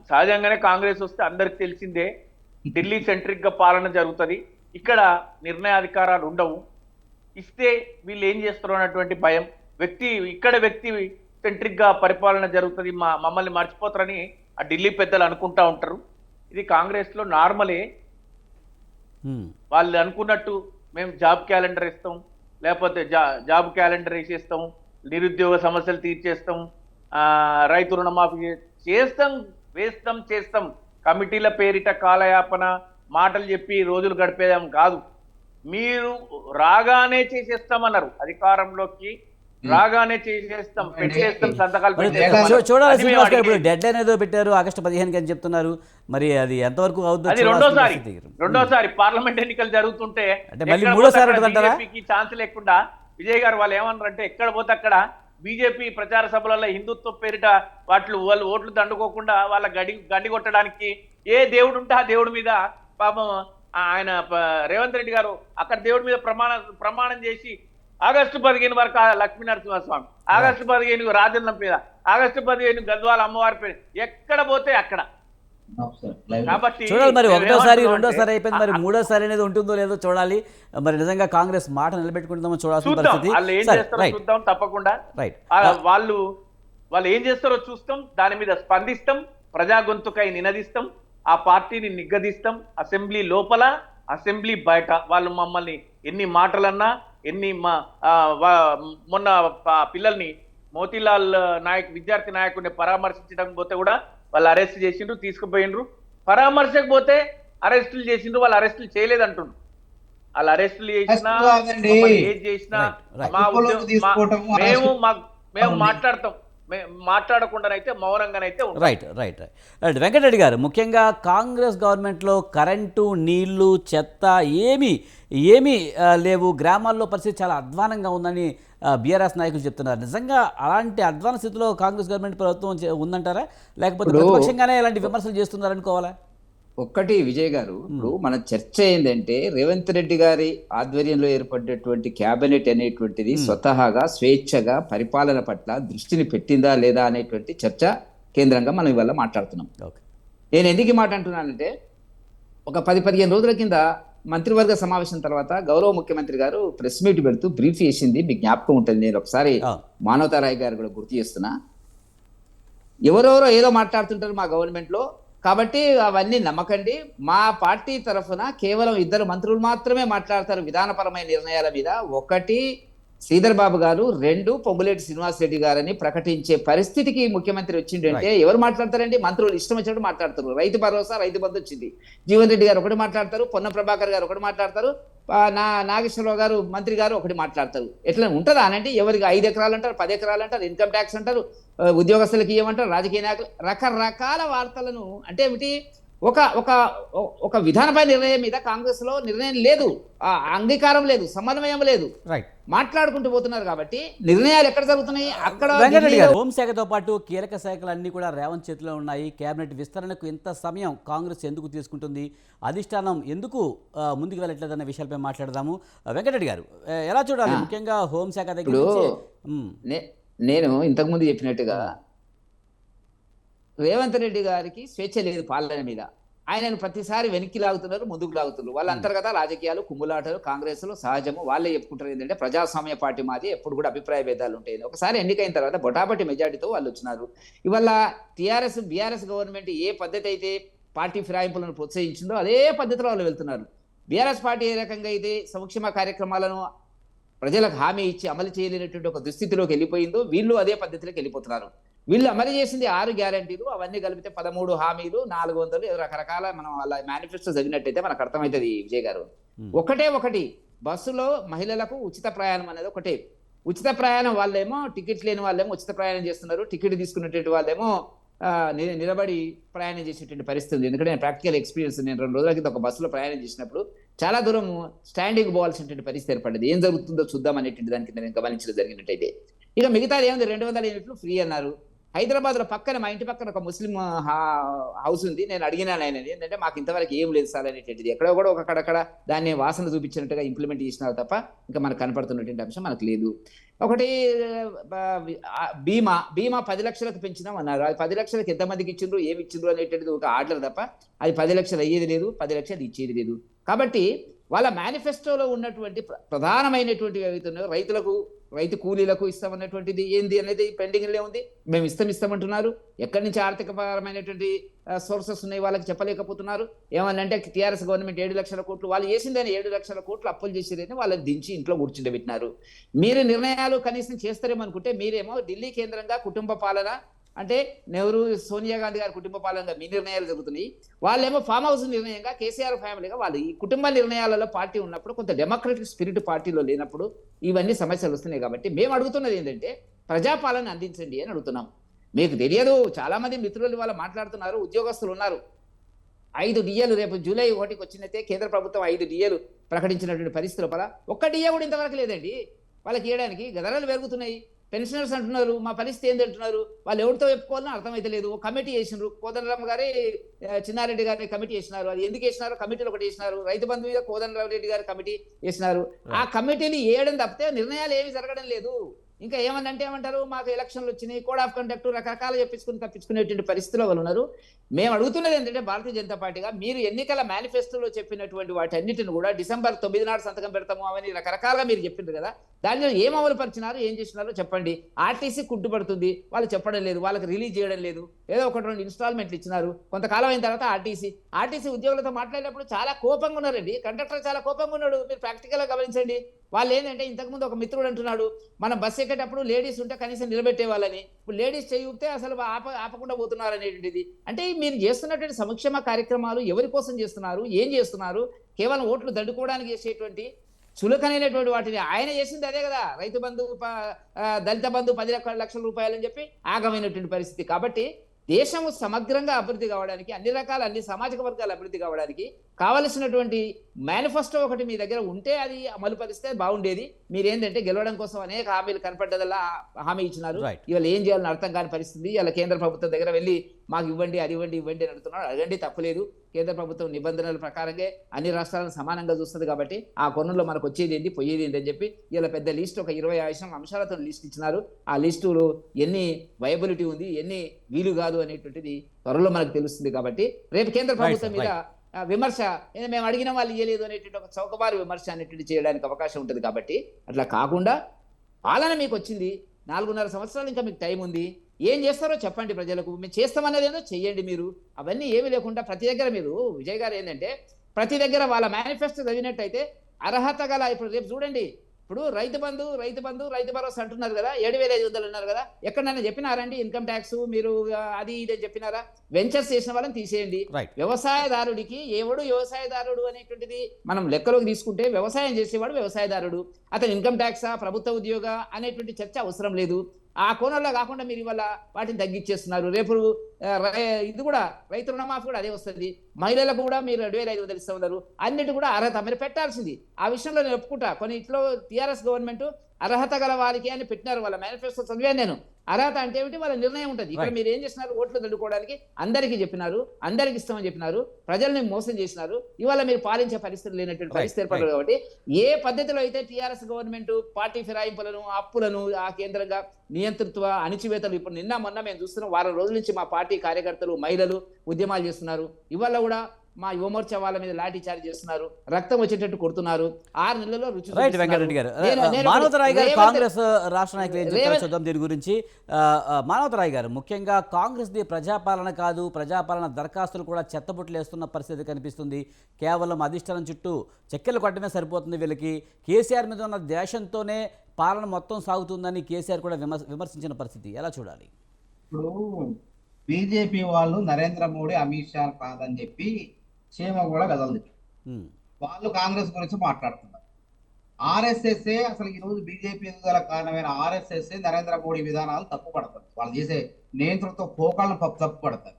సహజంగానే కాంగ్రెస్ వస్తే అందరికి తెలిసిందే ఢిల్లీ సెంట్రిక్ గా పాలన జరుగుతుంది, ఇక్కడ నిర్ణయాధికారాలు ఉండవు. ఇస్తే వీళ్ళు ఏం చేస్తారు అన్నటువంటి భయం, వ్యక్తి సెంట్రిక్ గా పరిపాలన జరుగుతుంది, మమ్మల్ని మర్చిపోతారని ఆ ఢిల్లీ పెద్దలు అనుకుంటా ఉంటారు. ఇది కాంగ్రెస్ లో నార్మలే. వాళ్ళు అనుకున్నట్టు మేము జాబ్ క్యాలెండర్ ఇస్తాం, లేకపోతే జాబ్ క్యాలెండర్ వేసేస్తాం, నిరుద్యోగ సమస్యలు తీర్చేస్తాం, రైతు రుణమాఫీ చేస్తాం. కమిటీల పేరిట కాలయాపన మాటలు చెప్పి రోజులు గడిపేదాం కాదు. మీరు రాగానే చేసేస్తామన్నారు, అధికారంలోకి రాగానే చేసేస్తాం, పెట్టేస్తాం, సంతకాలు చూడాలి. డెడ్ లైన్ ఏదో పెట్టారు ఆగస్టు 15 అని చెప్తున్నారు, మరి అది ఎంతవరకు అవుతుంది? అది రెండోసారి పార్లమెంట్ ఎన్నికలు జరుగుతుంటే అంటే మళ్ళీ మూడోసారి ఛాన్స్ లేకుండా విజయ్ గారు వాళ్ళు ఏమన్నారంటే ఎక్కడ పోతే అక్కడ బీజేపీ ప్రచార సభలలో హిందుత్వ పేరిట వాళ్ళు ఓట్లు దండుకోకుండా వాళ్ళ గడ్డి కొట్టడానికి ఏ దేవుడు ఉంటే ఆ దేవుడి మీద పాపం ఆయన రేవంత్ రెడ్డి గారు అక్కడ దేవుడి మీద ప్రమాణం చేసి ఆగస్టు 15 వరకు లక్ష్మీనరసింహస్వామి, ఆగస్టు 15 రాజన్న పేద, ఆగస్టు 15 గద్వాల అమ్మవారి పేరు, ఎక్కడ పోతే అక్కడ. కాబట్టి చూడాలి మరి ఒకటోసారి రెండోసారి అయిపోయింది, మరి మూడోసారి అనేది ఉంటుందో లేదో చూడాలి. మరి నిజంగా కాంగ్రెస్ మాట నిలబెట్టుకుంటామో చూడాల్సిన పరిస్థితి. వాళ్ళు ఏం చేస్తారో చూద్దాం తప్పకుండా. రైట్, వాళ్ళు ఏం చేస్తారో చూస్తాం, దాని మీద స్పందిస్తాం, ప్రజా గొంతుకై నినదిస్తాం, ఆ పార్టీని నిగ్గదిస్తాం. అసెంబ్లీ లోపల, అసెంబ్లీ బయట వాళ్ళు మమ్మల్ని ఎన్ని మాటలన్నా, మొన్న పిల్లల్ని మోతీలాల్ విద్యార్థి నాయకుడిని పరామర్శించడం పోతే కూడా వాళ్ళు అరెస్ట్ చేసిండ్రు, తీసుకుపోయిండ్రు. పరామర్శకపోతే అరెస్టులు చేసిండ్రు, వాళ్ళు అరెస్టులు చేయలేదంటుండ్రు. వాళ్ళు అరెస్టులు చేసినా ఏది చేసినా మేము మాట్లాడతాం, మాట్లాడకుండానైతే మౌనంగానైతే. రైట్ రైట్ రైట్ వెంకటరెడ్డి గారు, ముఖ్యంగా కాంగ్రెస్ గవర్నమెంట్లో కరెంటు, నీళ్లు, చెత్త ఏమీ లేవు, గ్రామాల్లో పరిస్థితి చాలా అధ్వానంగా ఉందని బీఆర్ఎస్ నాయకులు చెప్తున్నారు. నిజంగా అలాంటి అధ్వాన స్థితిలో కాంగ్రెస్ గవర్నమెంట్ ప్రభుత్వం ఉందంటారా, లేకపోతే ప్రతిపక్షంగానే ఇలాంటి విమర్శలు చేస్తున్నారనుకోవాలా? ఒక్కటి విజయ్ గారు, ఇప్పుడు మన చర్చ ఏంటంటే రేవంత్ రెడ్డి గారి ఆధ్వర్యంలో ఏర్పడినటువంటి క్యాబినెట్ అనేటువంటిది స్వతహాగా స్వేచ్ఛగా పరిపాలన పట్ల దృష్టిని పెట్టిందా లేదా అనేటువంటి చర్చ కేంద్రంగా మనం ఇవాళ మాట్లాడుతున్నాం. నేను ఎందుకు మాట అంటున్నానంటే, ఒక 10-15 రోజుల కింద మంత్రివర్గ సమావేశం తర్వాత గౌరవ ముఖ్యమంత్రి గారు ప్రెస్ మీట్ పెడుతూ బ్రీఫ్ చేసింది మీకు జ్ఞాపకం ఉంటుంది. నేను ఒకసారి మానవతారాయ్ గారు కూడా గుర్తు చేస్తున్నా. ఎవరెవరో ఏదో మాట్లాడుతుంటారు మా గవర్నమెంట్లో, కాబట్టి అవన్నీ నమ్మకండి. మా పార్టీ తరఫున కేవలం 2 మంత్రులు మాత్రమే మాట్లాడతారు విధానపరమైన నిర్ణయాల మీద. 1 శ్రీధర్ బాబు గారు, 2 పొంగులేటి శ్రీనివాస్ రెడ్డి గారని ప్రకటించే పరిస్థితికి ముఖ్యమంత్రి వచ్చిండంటే ఎవరు మాట్లాడతారండి? మంత్రులు ఇష్టం వచ్చినట్టు మాట్లాడతారు. రైతు భరోసా, రైతు బంధు వచ్చింది, జీవన్ రెడ్డి గారు ఒకటి మాట్లాడతారు, పొన్న ప్రభాకర్ గారు ఒకటి మాట్లాడతారు, నాగేశ్వరరావు గారు మంత్రి గారు ఒకటి మాట్లాడతారు. ఎట్లా ఉంటుందా అనంటే, ఎవరికి 5 ఎకరాలు అంటారు, 10 ఎకరాలు అంటారు, ఇన్కమ్ ట్యాక్స్ అంటారు, ఉద్యోగస్తులకి ఇవ్వమంటారు, రాజకీయ నాయకులు, రకరకాల వార్తలను. అంటే ఏమిటి, ఒక విధానపై నిర్ణయం మీద కాంగ్రెస్ లో నిర్ణయం లేదు, అంగీకారం లేదు, సమన్వయం లేదు, మాట్లాడుకుంటూ పోతున్నారు. కాబట్టి నిర్ణయాలు ఎక్కడ జరుగుతున్నాయి? అక్కడ. హోంశాఖతో పాటు కీలక శాఖలు అన్ని కూడా రేవంత్ చేతిలో ఉన్నాయి. కేబినెట్ విస్తరణకు ఎంత సమయం కాంగ్రెస్ ఎందుకు తీసుకుంటుంది, అధిష్టానం ఎందుకు ముందుకు వెళ్ళట్లేదన్న విషయాలపై మాట్లాడదాము. వెంకటరెడ్డి గారు, ఎలా చూడాలి ముఖ్యంగా హోంశాఖ దగ్గర? నేను ఇంతకుముందు చెప్పినట్టుగా రేవంత్ రెడ్డి గారికి స్వేచ్ఛ లేదు పాలన మీద. ఆయనను ప్రతిసారి వెనక్కి లాగుతున్నారు, ముందుకు లాగుతున్నారు. వాళ్ళ అంతర్గత రాజకీయాలు, కుమ్ములాటలు కాంగ్రెస్లో సహజము. వాళ్ళే చెప్పుకుంటారు ఏంటంటే ప్రజాస్వామ్య పార్టీ మాది, ఎప్పుడు కూడా అభిప్రాయ భేదాలు ఉంటాయి. ఒకసారి ఎన్నికైన తర్వాత బొటాబట్టి మెజార్టీతో వాళ్ళు వచ్చినారు. ఇవాళ బీఆర్ఎస్ గవర్నమెంట్ ఏ పద్ధతి అయితే పార్టీ ఫిరాయింపులను ప్రోత్సహించిందో అదే పద్ధతిలో వాళ్ళు వెళ్తున్నారు. బీఆర్ఎస్ పార్టీ ఏ రకంగా అయితే సంక్షేమ కార్యక్రమాలను ప్రజలకు హామీ ఇచ్చి అమలు చేయలేనటువంటి ఒక దుస్థితిలోకి వెళ్ళిపోయిందో, వీళ్ళు అదే పద్ధతిలోకి వెళ్ళిపోతున్నారు. వీళ్ళు అమలు చేసింది 6 గ్యారంటీలు, అవన్నీ కలిపితే 13 హామీలు, 400 రకరకాల. మనం వాళ్ళ మేనిఫెస్టో చదివినట్టయితే మనకు అర్థమవుతుంది విజయ్ గారు. ఒకటి బస్సులో మహిళలకు ఉచిత ప్రయాణం అనేది ఒకటే. ఉచిత ప్రయాణం వాళ్ళేమో, టికెట్ లేని వాళ్ళేమో ఉచిత ప్రయాణం చేస్తున్నారు, టికెట్ తీసుకున్నటువంటి వాళ్ళేమో నిలబడి ప్రయాణం చేసేటువంటి పరిస్థితి ఉంది. ఎందుకంటే నేను ప్రాక్టికల్ ఎక్స్పీరియన్స్, నేను 2 రోజుల కింద ఒక బస్సులో ప్రయాణం చేసినప్పుడు చాలా దూరం స్టాండింగ్ పోవాల్సినటువంటి పరిస్థితి ఏర్పడింది. ఏం జరుగుతుందో చూద్దాం అనేటువంటి దానికి నేను గమనించడం జరిగినట్టయితే. ఇక మిగతాది ఏముంది, 200 యూనిట్లు ఫ్రీ అన్నారు. హైదరాబాద్లో పక్కన, మా ఇంటి పక్కన ఒక ముస్లిం హౌస్ ఉంది. నేను అడిగినాను ఆయన, ఏంటంటే మాకు ఇంతవరకు ఏం లేదు సార్ అనేటువంటిది. ఎక్కడో కూడా అక్కడక్కడ దాన్ని వాసన చూపించినట్టుగా ఇంప్లిమెంట్ చేసినారు తప్ప ఇంకా మనకు కనపడుతున్నటువంటి అంశం మనకు లేదు. ఒకటి బీమా 10 లక్షలకు పెంచినాం అన్నారు. అది 10 లక్షలకు ఎంతమందికి ఇచ్చిండ్రు, ఏమి ఇచ్చిండ్రు అనేటువంటిది ఒక ఆర్డర్ తప్ప అది 10 లక్షలు అయ్యేది లేదు, 10 లక్షలు ఇచ్చేది లేదు. కాబట్టి వాళ్ళ మేనిఫెస్టోలో ఉన్నటువంటి ప్రధానమైనటువంటివి ఏవైతున్నాయో, రైతు కూలీలకు ఇస్తామన్నటువంటిది ఏంది అనేది పెండింగ్లో ఉంది. మేము ఇస్తామంటున్నారు. ఎక్కడి నుంచి ఆర్థికపరమైనటువంటి సోర్సెస్ ఉన్నాయి వాళ్ళకి చెప్పలేకపోతున్నారు. ఏమనంటే టీఆర్ఎస్ గవర్నమెంట్ 7 లక్షల కోట్లు వాళ్ళు చేసిందని 7 లక్షల కోట్లు అప్పులు చేసేదని వాళ్ళని దించి ఇంట్లో కూర్చుండబెట్టినారు. మీరు నిర్ణయాలు కనీసం చేస్తారేమో అనుకుంటే, మీరేమో ఢిల్లీ కేంద్రంగా కుటుంబ పాలన అంటే నెహ్రూ, సోనియా గాంధీ గారి కుటుంబ పాలనగా మీ నిర్ణయాలు జరుగుతున్నాయి. వాళ్ళేమో ఫామ్ హౌస్ నిర్ణయంగా, కేసీఆర్ ఫ్యామిలీగా వాళ్ళు ఈ కుటుంబ నిర్ణయాలలో పార్టీ ఉన్నప్పుడు, కొంత డెమోక్రటిక్ స్పిరిట్ పార్టీలో లేనప్పుడు ఇవన్నీ సమస్యలు వస్తున్నాయి. కాబట్టి మేము అడుగుతున్నది ఏంటంటే ప్రజాపాలన అందించండి అని అడుగుతున్నాం. మీకు తెలియదు, చాలా మంది మిత్రులు వాళ్ళ మాట్లాడుతున్నారు, ఉద్యోగస్తులు ఉన్నారు. 5 డిఏలు రేపు జూలై 1కి వచ్చినట్టే కేంద్ర ప్రభుత్వం 5 డిఏలు ప్రకటించినటువంటి పరిస్థితుల పల 1 డిఏ కూడా ఇంతవరకు లేదండి వాళ్ళకి ఇవ్వడానికి. ధరలు పెరుగుతున్నాయి. పెన్షనర్స్ అంటున్నారు మా పరిస్థితి ఏంది అంటున్నారు. వాళ్ళు ఎవరితో చెప్పుకోవాలని అర్థమైతే లేదు. కమిటీ చేసినారు, కోదండరామ్ గారి చిన్నారెడ్డి గారిని కమిటీ చేసినారు. అది ఎందుకు వేసినారు? కమిటీలు ఒకటి వేసినారు. రైతు బంధు మీద కోదండరామ్ రెడ్డి గారి కమిటీ వేసినారు. ఆ కమిటీలు వేయడం తప్పితే నిర్ణయాలు ఏమీ జరగడం లేదు. ఇంకా ఏమనంటే ఏమంటారు, మాకు ఎలక్షన్లు వచ్చినాయి, కోడ్ ఆఫ్ కండక్ట్ రకరకాల తప్పించుకునేటువంటి పరిస్థితిలో వాళ్ళు ఉన్నారు. మేము అడుగుతున్నది ఏంటంటే భారతీయ జనతా పార్టీగా మీరు ఎన్నికల మేనిఫెస్టోలో చెప్పినటువంటి వాటి అన్నిటిని కూడా December 9 నాడు సంతకం పెడతాము అవన్నీ రకరకాలుగా మీరు చెప్పిండ్రు కదా, దానిలో ఏం అమలు పరిచినారు, ఏం చేసినారో చెప్పండి. ఆర్టీసీ కుంటుపడుతుంది, వాళ్ళు చెప్పడం లేదు, వాళ్ళకి రిలీజ్ చేయడం లేదు. ఏదో 1-2 ఇన్స్టాల్మెంట్లు ఇచ్చినారు. కొంతకాలం అయిన తర్వాత ఆర్టీసీ ఉద్యోగులతో మాట్లాడేటప్పుడు చాలా కోపంగా ఉన్నారండి. కండక్టర్ చాలా కోపంగా ఉన్నాడు. మీరు ప్రాక్టికల్గా గమనించండి. వాళ్ళు ఏంటంటే ఇంతకుముందు ఒక మిత్రుడు అంటున్నాడు, మనం బస్సు ఎక్కేటప్పుడు లేడీస్ ఉంటే కనీసం నిలబెట్టే వాళ్ళని, ఇప్పుడు లేడీస్ చేయితే అసలు ఆపకుండా పోతున్నారు అనేటువంటిది. అంటే మీరు చేస్తున్నటువంటి సంక్షేమ కార్యక్రమాలు ఎవరి కోసం చేస్తున్నారు, ఏం చేస్తున్నారు? కేవలం ఓట్లు దండుకోవడానికి చేసేటువంటి చులకనైనటువంటి వాటిని ఆయన చేసింది అదే కదా. రైతు బంధు, దళిత బంధు 10 లక్షల రూపాయలు అని చెప్పి ఆగమైనటువంటి పరిస్థితి. కాబట్టి దేశము సమగ్రంగా అభివృద్ధి కావడానికి, అన్ని సామాజిక వర్గాల అభివృద్ధి కావడానికి కావలసినటువంటి మేనిఫెస్టో ఒకటి మీ దగ్గర ఉంటే అది అమలు పరిస్తే బాగుండేది. మీరేంటంటే గెలవడం కోసం అనేక హామీలు కనపడ్డదల్లా హామీ ఇచ్చినారు. ఇవాళ ఏం చేయాలని అర్థం కాని పరిస్థితి. ఇలా కేంద్ర ప్రభుత్వం దగ్గర వెళ్ళి మాకు ఇవ్వండి, అది ఇవ్వండి అని అడుగుతున్నారు. అడగండి, తప్పులేదు. కేంద్ర ప్రభుత్వం నిబంధనల ప్రకారంగా అన్ని రాష్ట్రాలను సమానంగా చూస్తుంది కాబట్టి ఆ కొన్నులో మనకు వచ్చేది ఏంటి, పోయేది ఏంటి అని చెప్పి ఇలా పెద్ద లిస్ట్, ఒక 20 అంశాలతో లిస్ట్ ఇచ్చినారు. ఆ లిస్టులో ఎన్ని వయబిలిటీ ఉంది, ఎన్ని వీలు కాదు అనేటువంటిది త్వరలో మనకు తెలుస్తుంది. కాబట్టి రేపు కేంద్ర ప్రభుత్వం మీద విమర్శ, మేము అడిగిన వాళ్ళు ఇయ్యలేదు అనేటువంటి ఒక చౌకబారు విమర్శ అనేటువంటి చేయడానికి అవకాశం ఉంటుంది. కాబట్టి అట్లా కాకుండా పాలన మీకు వచ్చింది, 4.5 సంవత్సరాలు ఇంకా మీకు టైం ఉంది. ఏం చేస్తారో చెప్పండి ప్రజలకు. మేము చేస్తామన్నది ఏదో చెయ్యండి. మీరు అవన్నీ ఏమీ లేకుండా ప్రతి దగ్గర మీరు విజయ్ గారు ఏంటంటే ప్రతి దగ్గర వాళ్ళ మేనిఫెస్టో చదివినట్టయితే అర్హత గల, ఇప్పుడు రేపు చూడండి, ఇప్పుడు రైతు రైతు భరోసా అంటున్నారు కదా, 7,500 అన్నారు కదా, ఎక్కడైనా చెప్పినారండి ఇన్కమ్ ట్యాక్స్ మీరు అది ఇది చెప్పినారా? వెంచర్స్ చేసిన వాళ్ళని తీసేయండి. వ్యవసాయదారుడికి ఎవడు వ్యవసాయదారుడు అనేటువంటిది మనం లెక్కలోకి తీసుకుంటే వ్యవసాయం చేసేవాడు వ్యవసాయదారుడు. అతను ఇన్కమ్ ట్యాక్సా, ప్రభుత్వ ఉద్యోగ అనేటువంటి చర్చ అవసరం లేదు. ఆ కోణంలో కాకుండా మీరు ఇవాళ వాటిని తగ్గించేస్తున్నారు. రేపు ఇది కూడా రైతు రుణమాఫీ కూడా అదే వస్తుంది. మహిళలకు కూడా మీరు 7,500 ఇస్తా ఉన్నారు. అన్నిటి కూడా అర్హత మీరు పెట్టాల్సింది. ఆ విషయంలో నేను ఒప్పుకుంటా. కొన్ని ఇట్లో టీఆర్ఎస్ గవర్నమెంట్ అర్హత గల వారికి అని పెట్టినారు. వాళ్ళ మేనిఫెస్టో చదివాను నేను. అర్హత అంటే ఏమిటి, వాళ్ళ నిర్ణయం ఉంటుంది. ఇక్కడ మీరు ఏం చేస్తున్నారు, ఓట్లు దండుకోవడానికి అందరికీ చెప్పినారు, అందరికి ఇస్తామని చెప్పినారు, ప్రజల్ని మోసం చేసినారు. ఇవాళ మీరు పాలించే పరిస్థితి లేనటువంటి పరిస్థితి ఏర్పడదు. కాబట్టి ఏ పద్ధతిలో అయితే టీఆర్ఎస్ గవర్నమెంట్ పార్టీ ఫిరాయింపులను, అప్పులను ఆ కేంద్రంగా నియంతృత్వ అణిచివేతలు ఇప్పుడు నిన్న మొన్న మేము చూస్తున్నాం. వారం రోజుల నుంచి మా పార్టీ కార్యకర్తలు, మహిళలు ఉద్యమాలు చేస్తున్నారు. ఇవాళ కూడా మా యువమోర్చా వాళ్ళ మీద లాఠీ చార్జ్ చేస్తున్నారు, రక్తం వచ్చేటట్టు కొడుతున్నారు. 6 నెలల్లో రుచి. రైట్ వెంకటరెడ్డి గారు, మానవతరాయ్ గారు కాంగ్రెస్ రాష్ట్ర నాయకులు ఏం చెప్తారో చూద్దాం దీని గురించి. మానవతరాయ్ గారు, ముఖ్యంగా కాంగ్రెస్ది ప్రజాపాలన కాదు, ప్రజాపాలన దరఖాస్తులు కూడా చెత్తబుట్టలు వేస్తున్న పరిస్థితి కనిపిస్తుంది. కేవలం అధిష్టానం చుట్టూ చెక్కెలు కొట్టడమే సరిపోతుంది వీళ్ళకి. కేసీఆర్ మీద ఉన్న ద్వేషంతోనే పాలన మొత్తం సాగుతుందని కేసీఆర్ కూడా విమర్శించిన పరిస్థితి ఎలా చూడాలి? ఇప్పుడు బీజేపీ వాళ్ళు నరేంద్ర మోడీ, అమిత్ షా కాదని చెప్పి క్షేమ కూడా కదలదు. వాళ్ళు కాంగ్రెస్ గురించి మాట్లాడుతున్నారు. ఆర్ఎస్ఎస్ఏ అసలు ఈ రోజు బీజేపీ ఎదుగుదల కారణమైన ఆర్ఎస్ఎస్ఏ నరేంద్ర మోడీ విధానాలు తప్పుపడతారు. వాళ్ళు చేసే నియంత్రణతో పోకళ్ళను తప్పుపడతారు.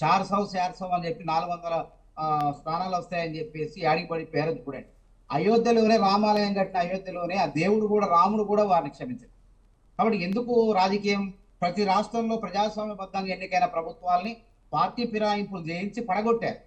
400 అని చెప్పి 400 స్థానాలు వస్తాయని చెప్పేసి ఆడిపడి పేరెంట్ కూడా అయోధ్యలోనే రామాలయం కట్టిన అయోధ్యలోనే ఆ దేవుడు కూడా, రాముడు కూడా వారిని క్షమించారు. కాబట్టి ఎందుకు రాజకీయం? ప్రతి రాష్ట్రంలో ప్రజాస్వామ్యబద్ధంగా ఎన్నికైన ప్రభుత్వాల్ని పార్టీ ఫిరాయింపులు చేయించి పడగొట్టారు.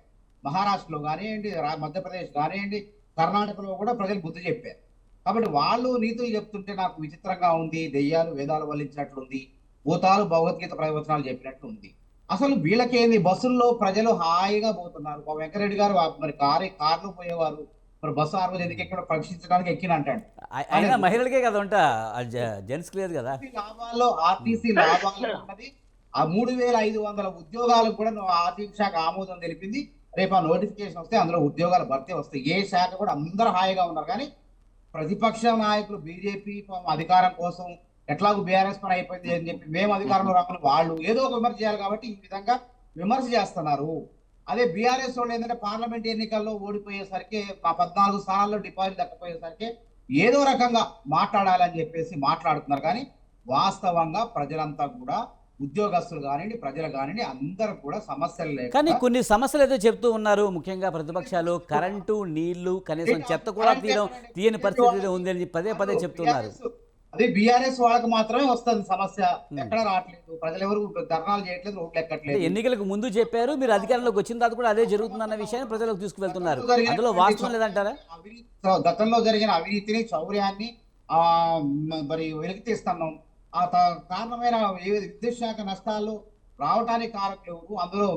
మహారాష్ట్రలో కానివ్వండి, మధ్యప్రదేశ్ కానివ్వండి, కర్ణాటకలో కూడా ప్రజలు బుద్ధి చెప్పారు. కాబట్టి వాళ్ళు నీతులు చెప్తుంటే నాకు విచిత్రంగా ఉంది. దెయ్యాలు వేదాలు వల్లించినట్లుంది, భూతాలు భగవద్గీత ప్రవచనాలు చెప్పినట్లు ఉంది. అసలు వీళ్ళకేంది? బస్సుల్లో ప్రజలు హాయిగా పోతున్నారు. వెంకరెడ్డి గారు మరి కార్లు పోయేవారు, మరి బస్సు ఆ రోజు ఎందుకు ఎక్కడ పరీక్షించడానికి ఎక్కిన అంటాడు. ఆయన మహిళలకే కదా ఉంటా, జెంట్స్ లేదు కదా. లాభాల్లో ఆర్టీసీ లాభాల్లో ఉన్నది ఆ 3,500 ఉద్యోగాలకు కూడా ఆర్థిక శాఖ ఆమోదం తెలిపింది. రేపు ఆ నోటిఫికేషన్ వస్తే అందులో ఉద్యోగాల భర్తీ వస్తాయి. ఏ శాఖ కూడా అందరూ హాయిగా ఉన్నారు. కానీ ప్రతిపక్ష నాయకులు బీజేపీ అధికారం కోసం ఎట్లాగూ బీఆర్ఎస్ పని అయిపోయింది అని చెప్పి మేము అధికారంలో రామని వాళ్ళు ఏదో ఒక విమర్శ చేయాలి కాబట్టి ఈ విధంగా విమర్శ చేస్తున్నారు. అదే బీఆర్ఎస్ వాళ్ళు ఏంటంటే పార్లమెంట్ ఎన్నికల్లో ఓడిపోయేసరికి ఆ 14 స్థానాల్లో డిపాజిట్ దక్కపోయేసరికి ఏదో రకంగా మాట్లాడాలని చెప్పేసి మాట్లాడుతున్నారు. కానీ వాస్తవంగా ప్రజలంతా కూడా, ఉద్యోగస్తులు కానివ్వండి, ప్రజలు కానివ్వండి, అందరూ కూడా సమస్యలు లేక, కానీ కొన్ని సమస్యలు అయితే చెప్తూ ఉన్నారు. ముఖ్యంగా ప్రతిపక్షాలు కరెంటు, నీళ్లు, కనీసం చెత్త కూడా తీయని పరిస్థితి ఉంది అని పదే చెప్తున్నారు. అది బీఆర్ఎస్ వాళ్ళకి మాత్రమే వస్తుంది సమస్య, ఎక్కడ రావట్లేదు. ప్రజలు ఎవరు ధర్నాలు చేయట్లేదు, రోడ్లు అంటే ఎక్కట్లేదు. ఎన్నికలకు ముందు చెప్పారు, మీరు అధికారంలోకి వచ్చిన తర్వాత కూడా అదే జరుగుతుందన్న విషయాన్ని ప్రజలకు తీసుకువెళ్తున్నారు. అందులో వాస్తవం లేదంటారా? గతంలో జరిగిన అవినీతిని, చౌర్యాన్ని మరి వెలికి తీస్తున్నాం. కారణమైన విద్యుత్ శాఖ నష్టాలు రావడానికి కారకులు. అందులో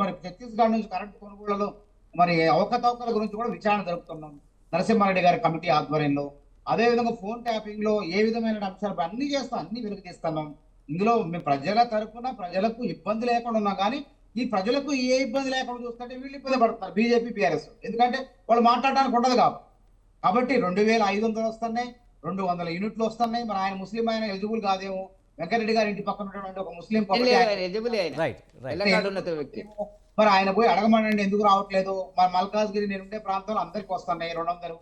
మరి ఛత్తీస్గఢ్ నుంచి కరెంటు కొనుగోళ్లలో మరి అవకతవకల గురించి కూడా విచారణ జరుపుతున్నాం నరసింహారెడ్డి గారి కమిటీ ఆధ్వర్యంలో. అదేవిధంగా ఫోన్ ట్యాపింగ్ లో ఏ విధమైన అంశాలు అన్ని చేస్తాం, అన్ని వెలుగు తీస్తున్నాం. ఇందులో మేము ప్రజల తరఫున ప్రజలకు ఇబ్బంది లేకుండా ఉన్నాం. కానీ ఈ ప్రజలకు ఏ ఇబ్బంది లేకుండా చూస్తుంటే వీళ్ళు ఇబ్బంది పడుతున్నారు బీజేపీ, బీఆర్ఎస్. ఎందుకంటే వాళ్ళు మాట్లాడడానికి ఉండదు కాబట్టి 2500 వస్తున్నాయి, 200 యూనిట్లు వస్తున్నాయి. మరి ఆయన ముస్లిం, ఆయన ఎలిజిబుల్ కాదేమో. వెంకరెడ్డి గారి ఇంటి పక్కన ఉన్నటువంటి ఒక ముస్లిం మరి ఆయన పోయి అడగమనండి ఎందుకు రావట్లేదు. మరి మల్కాజ్గిరి నేనుండే ప్రాంతంలో అందరికి వస్తున్నాయి 200.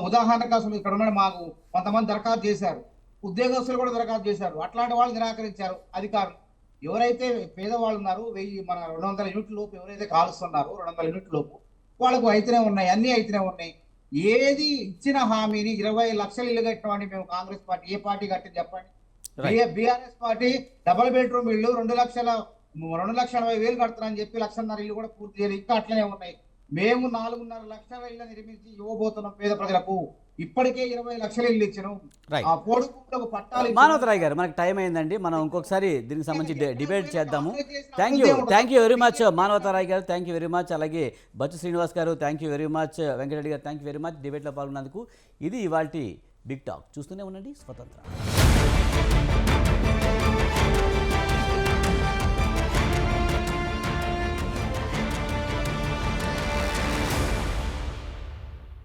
ఉదాహరణకు అసలు ఇక్కడ ఉన్న మాకు కొంతమంది దరఖాస్తు చేశారు, ఉద్యోగస్తులు కూడా దరఖాస్తు చేశారు. అట్లాంటి వాళ్ళు నిరాకరించారు అధికారులు. ఎవరైతే పేదవాళ్ళు ఉన్నారో 200 యూనిట్ల లోపు ఎవరైతే కాలుస్తున్నారో 200 యూనిట్ల లోపు వాళ్ళకు అయితేనే ఉన్నాయి, అన్ని అయితేనే ఉన్నాయి. ఏది ఇచ్చిన హామీని 20 లక్షలు ఇల్లు కట్టమండి మేము కాంగ్రెస్ పార్టీ ఏ పార్టీ కట్టింది చెప్పండి. బీఆర్ఎస్ పార్టీ డబుల్ బెడ్రూమ్ ఇల్లు 2,20,000 కడుతున్నారని చెప్పి 1,50,000 ఇల్లు కూడా పూర్తి చేయాలి. ఇంకా అట్లనే ఉన్నాయి. మేము 4.5 లక్షల ఇల్లు నిర్మించి ఇవ్వబోతున్నాం పేద ప్రజలకు. ఇప్పటికే 20 లక్షల ఇల్లు ఇచ్చినాం. ఆ పోడుకు పట్టాలు. మానవతరాయ్ గారు, మనకు టైం అయిందండి. మనం ఇంకొకసారి దీనికి సంబంధించి డిబేట్ చేద్దాము. థ్యాంక్ యూ వెరీ మచ్ మానవతరాయ్ గారు, థ్యాంక్ యూ వెరీ మచ్. అలాగే బచ్చు శ్రీనివాస్ గారు, thank you very much. Venkatareddy గారు, థ్యాంక్ యూ వెరీ మచ్ డిబేట్లో పాల్గొన్నందుకు. ఇది ఇవాల్టి బిగ్ టాక్. చూస్తూనే ఉండండి స్వతంత్ర.